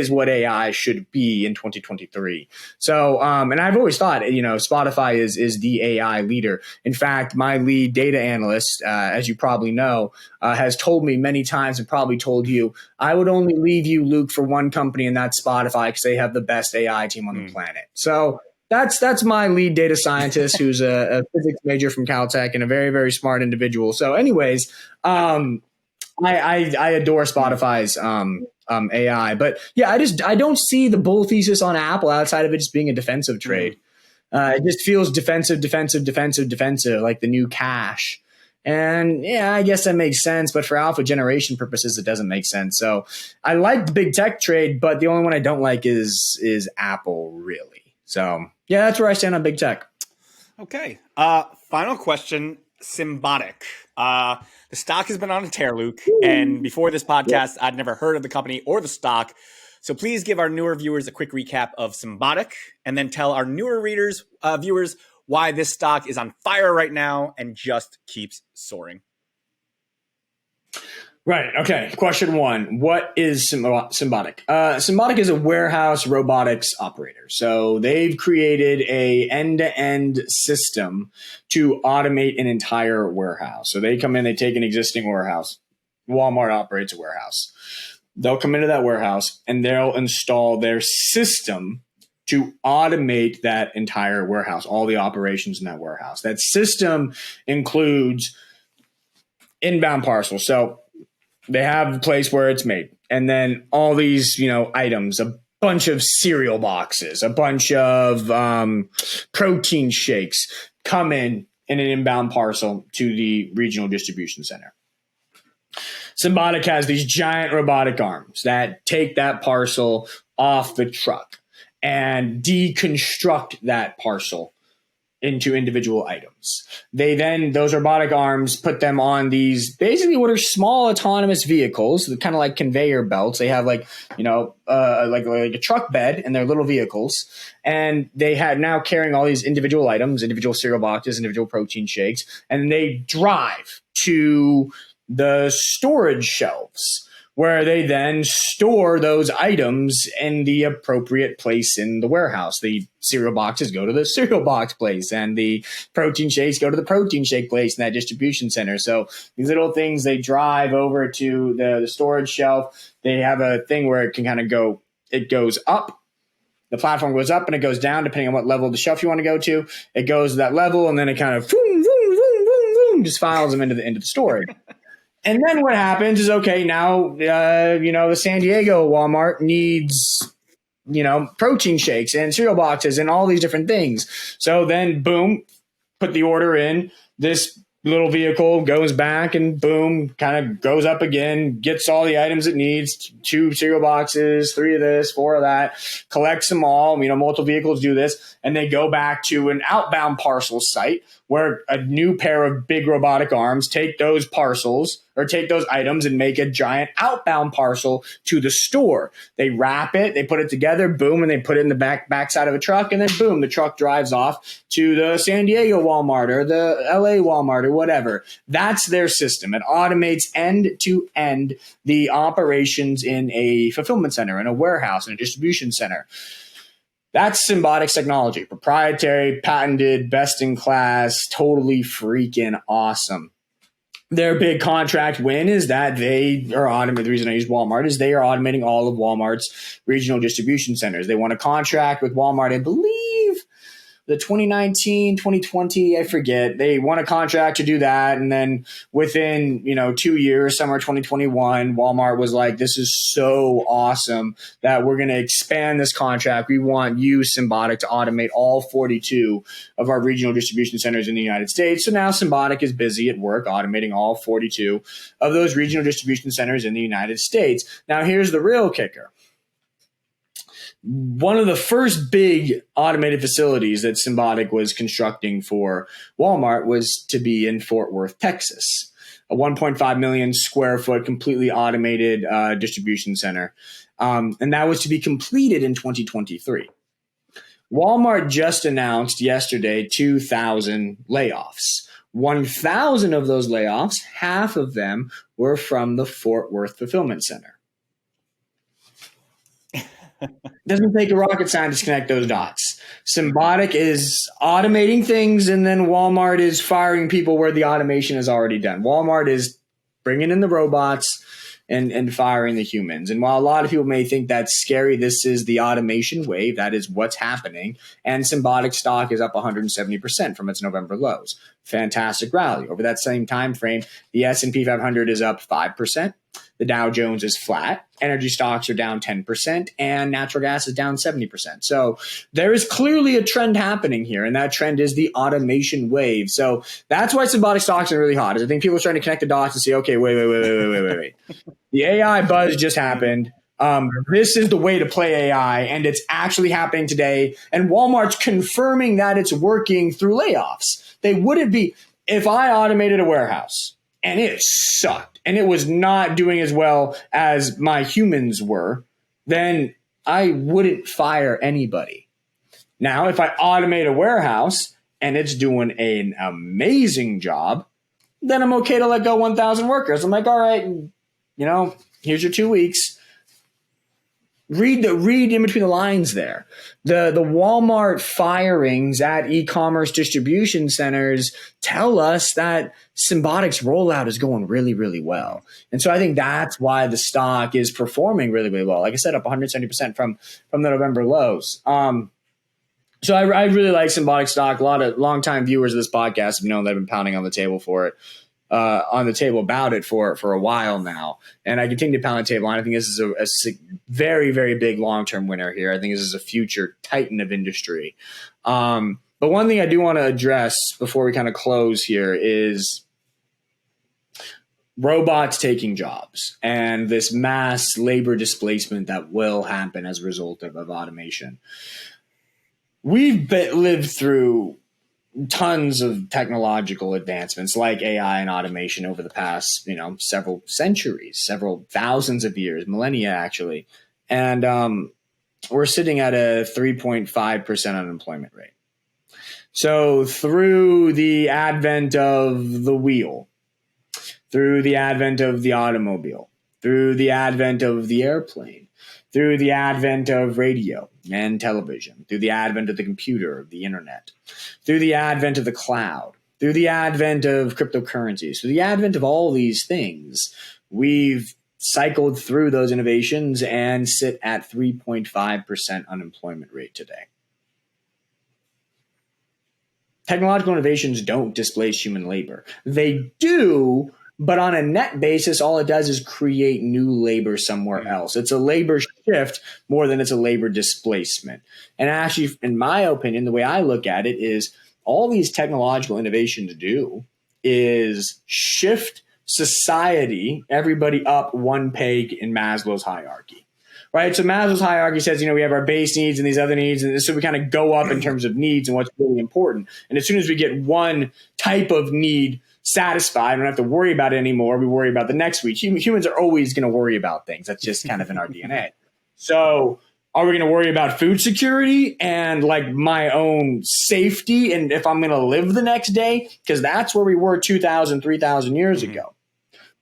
what AI should be in 2023." So, and I've always thought, Spotify is the AI leader. In fact, my lead data analyst, as you probably know, has told me many times, and probably told you, I would only leave you, Luke, for one company, and that's Spotify, because they have the best AI team on the planet. So that's my lead data scientist, who's a physics major from Caltech and a very, very smart individual. So anyways, I adore Spotify's AI, but yeah, I don't see the bull thesis on Apple outside of it just being a defensive trade. It just feels defensive, like the new cash. And yeah, I guess that makes sense, but for alpha generation purposes, it doesn't make sense. So I like the big tech trade, but the only one I don't like is Apple, really. So yeah, that's where I stand on big tech. Okay. Final question. Symbotic. The stock has been on a tear, Luke. And before this podcast, I'd never heard of the company or the stock. So please give our newer viewers a quick recap of Symbotic, and then tell our newer viewers why this stock is on fire right now and just keeps soaring. Right. Okay. Question one. What is Symbotic? Symbotic is a warehouse robotics operator. So they've created a end-to-end system to automate an entire warehouse. So they come in, they take an existing warehouse. Walmart operates a warehouse. They'll come into that warehouse and they'll install their system to automate that entire warehouse, all the operations in that warehouse. That system includes inbound parcels. So they have the place where it's made. and then all these, items, a bunch of cereal boxes, a bunch of protein shakes come in an inbound parcel to the regional distribution center. Symbotic has these giant robotic arms that take that parcel off the truck and deconstruct that parcel into individual items. They then, those robotic arms, put them on these basically what are small autonomous vehicles, kind of like conveyor belts. They have like a truck bed in their little vehicles. And they had now carrying all these individual items, individual cereal boxes, individual protein shakes, and they drive to the storage shelves where they then store those items in the appropriate place in the warehouse. The cereal boxes go to the cereal box place, and the protein shakes go to the protein shake place in that distribution center. So these little things, they drive over to the storage shelf. They have a thing where it can kind of go, it goes up. The platform goes up and it goes down depending on what level of the shelf you want to go to. It goes to that level, and then it kind of just files them into the storage. And then what happens is, okay, now, the San Diego Walmart needs, protein shakes and cereal boxes and all these different things. So then, boom, put the order in. This little vehicle goes back and boom, kind of goes up again, gets all the items it needs, 2 cereal boxes, 3 of this, 4 of that, collects them all. Multiple vehicles do this, and they go back to an outbound parcel site where a new pair of big robotic arms take those parcels or take those items and make a giant outbound parcel to the store. They wrap it, they put it together, boom, and they put it in the backside of a truck, and then boom, the truck drives off to the San Diego Walmart or the LA Walmart or whatever. That's their system. It automates end to end the operations in a fulfillment center, in a warehouse, in a distribution center. That's Symbotic's technology. Proprietary, patented, best in class, totally freaking awesome. Their big contract win is that they are automating. The reason I use Walmart is they are automating all of Walmart's regional distribution centers. They won a contract with Walmart, I believe, the 2019, 2020, I forget. They won a contract to do that. And then within, 2 years, summer 2021, Walmart was like, this is so awesome that we're going to expand this contract. We want you, Symbotic, to automate all 42 of our regional distribution centers in the United States. So now Symbotic is busy at work automating all 42 of those regional distribution centers in the United States. Now, here's the real kicker. One of the first big automated facilities that Symbotic was constructing for Walmart was to be in Fort Worth, Texas, a 1.5 million square foot completely automated distribution center. And that was to be completed in 2023. Walmart just announced yesterday 2,000 layoffs. 1,000 of those layoffs, half of them were from the Fort Worth fulfillment center. Doesn't take a rocket scientist to connect those dots. Symbotic is automating things, and then Walmart is firing people where the automation is already done. Walmart is bringing in the robots and firing the humans. And while a lot of people may think that's scary, this is the automation wave. That is what's happening. And Symbotic stock is up 170% from its November lows. Fantastic rally. Over that same time frame, the S&P 500 is up 5%. The Dow Jones is flat. Energy stocks are down 10%, and natural gas is down 70%. So there is clearly a trend happening here, and that trend is the automation wave. So that's why Symbotic stocks are really hot. Is I think people are trying to connect the dots and say, okay, wait. The AI buzz just happened. This is the way to play AI, and it's actually happening today. And Walmart's confirming that it's working through layoffs. They wouldn't be if I automated a warehouse and it sucked and it was not doing as well as my humans were, then I wouldn't fire anybody. Now, if I automate a warehouse and it's doing an amazing job, then I'm okay to let go 1,000 workers. I'm like, all right, here's your 2 weeks. Read in between the lines there. The Walmart firings at e-commerce distribution centers tell us that Symbotic's rollout is going really, really well. And so I think that's why the stock is performing really, really well. Like I said, up 170% from the November lows. So I really like Symbotic stock. A lot of longtime viewers of this podcast have known that I've been pounding on the table for it. on the table about it for a while now, and I continue to pound the table. And I think this is a very, very big long-term winner here. I think this is a future titan of industry. But one thing I do want to address before we kind of close here is robots taking jobs and this mass labor displacement that will happen as a result of automation. We've lived through tons of technological advancements like AI and automation over the past, several centuries, several thousands of years, millennia actually. And we're sitting at a 3.5% unemployment rate. So through the advent of the wheel, through the advent of the automobile, through the advent of the airplane, through the advent of radio and television, through the advent of the computer, the internet, through the advent of the cloud, through the advent of cryptocurrencies, through the advent of all these things, we've cycled through those innovations and sit at 3.5% unemployment rate today. Technological innovations don't displace human labor. They do, but on a net basis, all it does is create new labor somewhere else. It's a labor shift more than it's a labor displacement. And actually, in my opinion, the way I look at it is all these technological innovations do is shift society, everybody up one peg in Maslow's hierarchy. Right. So Maslow's hierarchy says, we have our base needs and these other needs. And so we kind of go up in terms of needs and what's really important. And as soon as we get one type of need satisfied, we don't have to worry about it anymore. We worry about the next week. Humans are always going to worry about things. That's just kind of in our DNA. So are we going to worry about food security and like my own safety and if I'm going to live the next day? Because that's where we were 2,000, 3,000 years ago.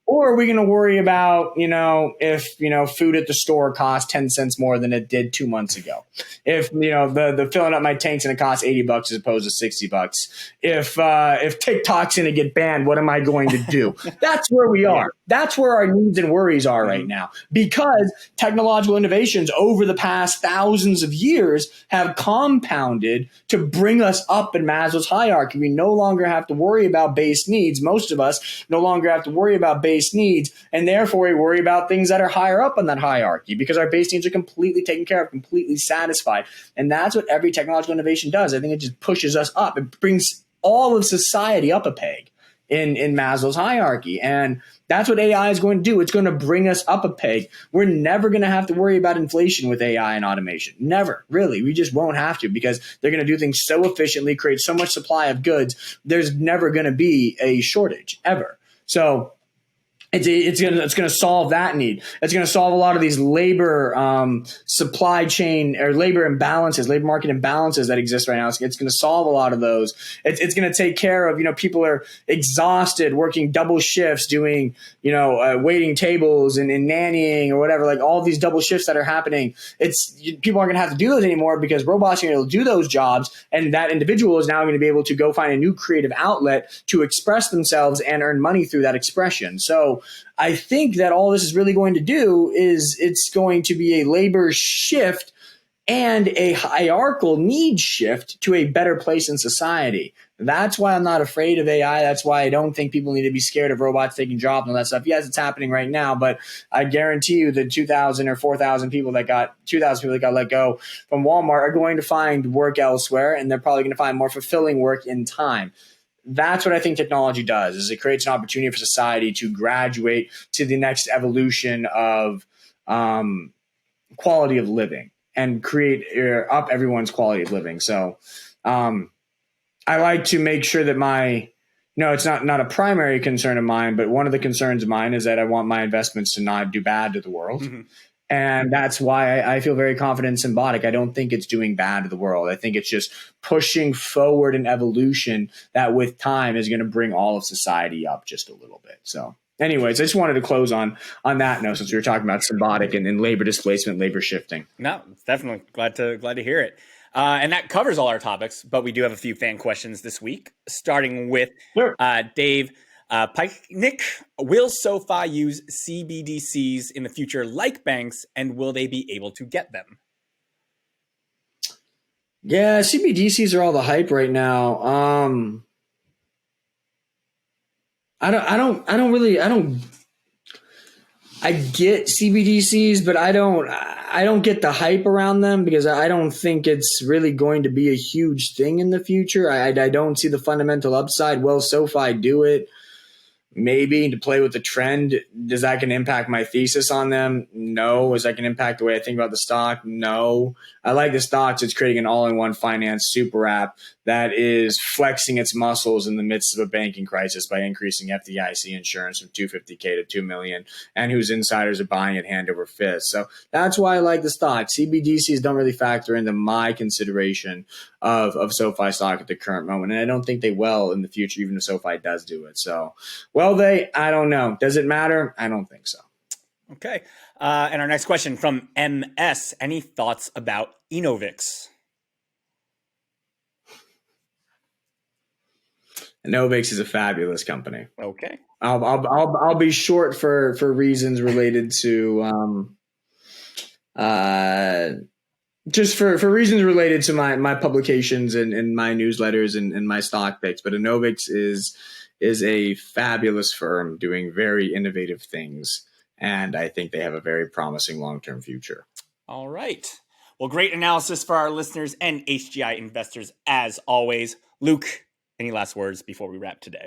Or are we going to worry about, if, food at the store costs 10 cents more than it did 2 months ago? If, the filling up my tanks and it costs $80 as opposed to $60. If TikTok's going to get banned, what am I going to do? That's where we are. That's where our needs and worries are right now, because technological innovations over the past thousands of years have compounded to bring us up in Maslow's hierarchy. We no longer have to worry about base needs. Most of us no longer have to worry about base needs, and therefore we worry about things that are higher up on that hierarchy because our base needs are completely taken care of, completely satisfied. And that's what every technological innovation does. I think it just pushes us up. It brings all of society up a peg in Maslow's hierarchy. And that's what AI is going to do. It's going to bring us up a peg. We're never going to have to worry about inflation with AI and automation. Never, really. We just won't have to, because they're going to do things so efficiently, create so much supply of goods. There's never going to be a shortage, ever. So it's going to solve that need. It's going to solve a lot of these labor supply chain or labor imbalances, labor market imbalances that exist right now. It's going to solve a lot of those. It's going to take care of, people are exhausted working double shifts, doing, waiting tables and nannying or whatever, like all these double shifts that are happening. People aren't going to have to do those anymore because robots are going to do those jobs. And that individual is now going to be able to go find a new creative outlet to express themselves and earn money through that expression. So I think that all this is really going to do is it's going to be a labor shift and a hierarchical need shift to a better place in society. That's why I'm not afraid of AI. That's why I don't think people need to be scared of robots taking jobs and all that stuff. Yes, it's happening right now, but I guarantee you the 2,000 or 4,000 people that got 2,000 people that got let go from Walmart are going to find work elsewhere, and they're probably going to find more fulfilling work in time. That's what I think technology does, is it creates an opportunity for society to graduate to the next evolution of quality of living and create up everyone's quality of living. So I like to make sure that it's not a primary concern of mine, but one of the concerns of mine is that I want my investments to not do bad to the world. Mm-hmm. And that's why I feel very confident in Symbotic. I don't think it's doing bad to the world. I think it's just pushing forward an evolution that with time is going to bring all of society up just a little bit. So anyways, I just wanted to close on that note, since we were talking about Symbotic and labor displacement, labor shifting. No, definitely glad to hear it. And that covers all our topics, but we do have a few fan questions this week, starting with Dave Nick, will SoFi use CBDCs in the future like banks, and will they be able to get them? Yeah, CBDCs are all the hype right now. I get CBDCs, but I don't get the hype around them because I don't think it's really going to be a huge thing in the future. I don't see the fundamental upside. Will SoFi do it? Maybe, to play with the trend. Does that can impact my thesis on them? No. Is that can impact the way I think about the stock? No. I like the stocks. It's creating an all-in-one finance super app that is flexing its muscles in the midst of a banking crisis by increasing FDIC insurance from $250K to $2 million, and whose insiders are buying it hand over fist. So that's why I like the stock. CBDCs don't really factor into my consideration of SoFi stock at the current moment, and I don't think they will in the future, even if SoFi does do it. So, I don't know. Does it matter? I don't think so. Okay. And our next question from MS. Any thoughts about Enovix? Enovix is a fabulous company. Okay. I'll be short for reasons related to just for reasons related to my publications and my newsletters and my stock picks. But Enovix is a fabulous firm doing very innovative things, and I think they have a very promising long-term future. All right. Well, great analysis for our listeners and HGI investors as always. Luke, any last words before we wrap today?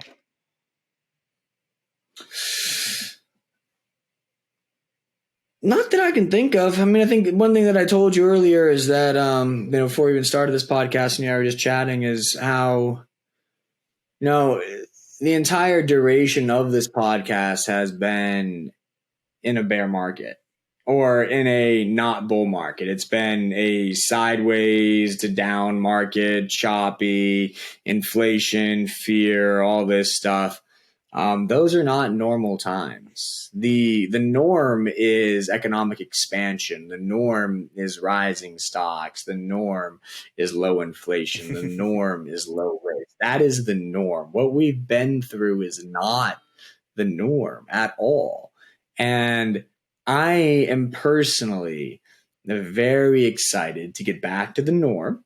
Not that I can think of. I mean, I think one thing that I told you earlier is that, before we even started this podcast and you and I were just chatting, is how, the entire duration of this podcast has been in a bear market or in a not bull market. It's been a sideways to down market, choppy, inflation, fear, all this stuff. Those are not normal times. The norm is economic expansion. The norm is rising stocks. The norm is low inflation. The norm is low rates. That is the norm. What we've been through is not the norm at all. And I am personally very excited to get back to the norm.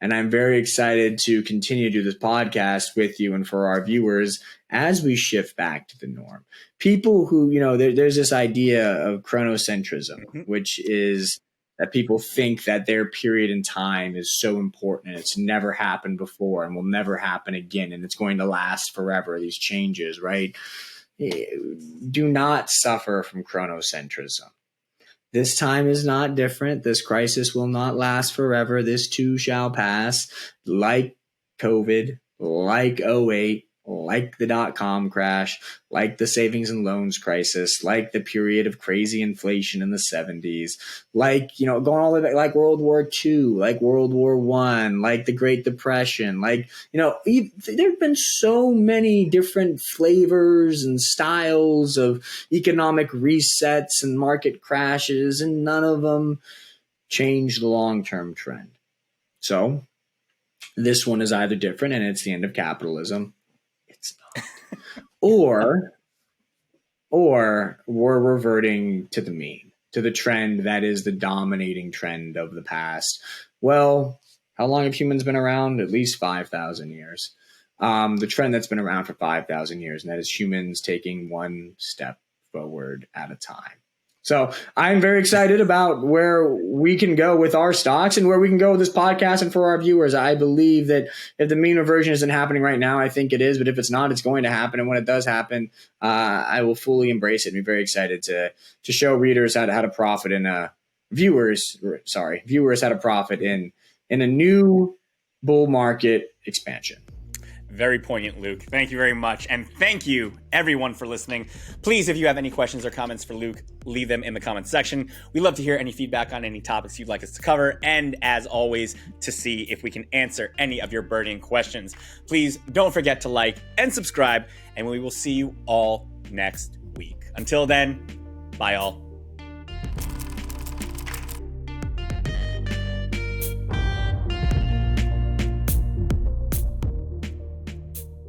And I'm very excited to continue to do this podcast with you and for our viewers as we shift back to the norm. People who, there's this idea of chronocentrism, which is that people think that their period in time is so important and it's never happened before and will never happen again and it's going to last forever, these changes, right? Do not suffer from chronocentrism. This time is not different. This crisis will not last forever. This too shall pass, like COVID, like 08, like the dot-com crash, like the savings and loans crisis, like the period of crazy inflation in the 70s, like, going all the way back, like World War II, like World War I, like the Great Depression, like, there have been so many different flavors and styles of economic resets and market crashes, and none of them change the long-term trend. So this one is either different and it's the end of capitalism. It's not. Or we're reverting to the mean, to the trend that is the dominating trend of the past. Well, how long have humans been around? At least 5,000 years. The trend that's been around for 5,000 years, and that is humans taking one step forward at a time. So I'm very excited about where we can go with our stocks and where we can go with this podcast and for our viewers. I believe that if the mean reversion isn't happening right now, I think it is. But if it's not, it's going to happen. And when it does happen, I will fully embrace it and be very excited to show readers how to profit in viewers how to profit in a new bull market expansion. Very poignant, Luke. Thank you very much. And thank you, everyone, for listening. Please, if you have any questions or comments for Luke, leave them in the comments section. We love to hear any feedback on any topics you'd like us to cover. And as always, to see if we can answer any of your burning questions. Please don't forget to like and subscribe, and we will see you all next week. Until then, bye all.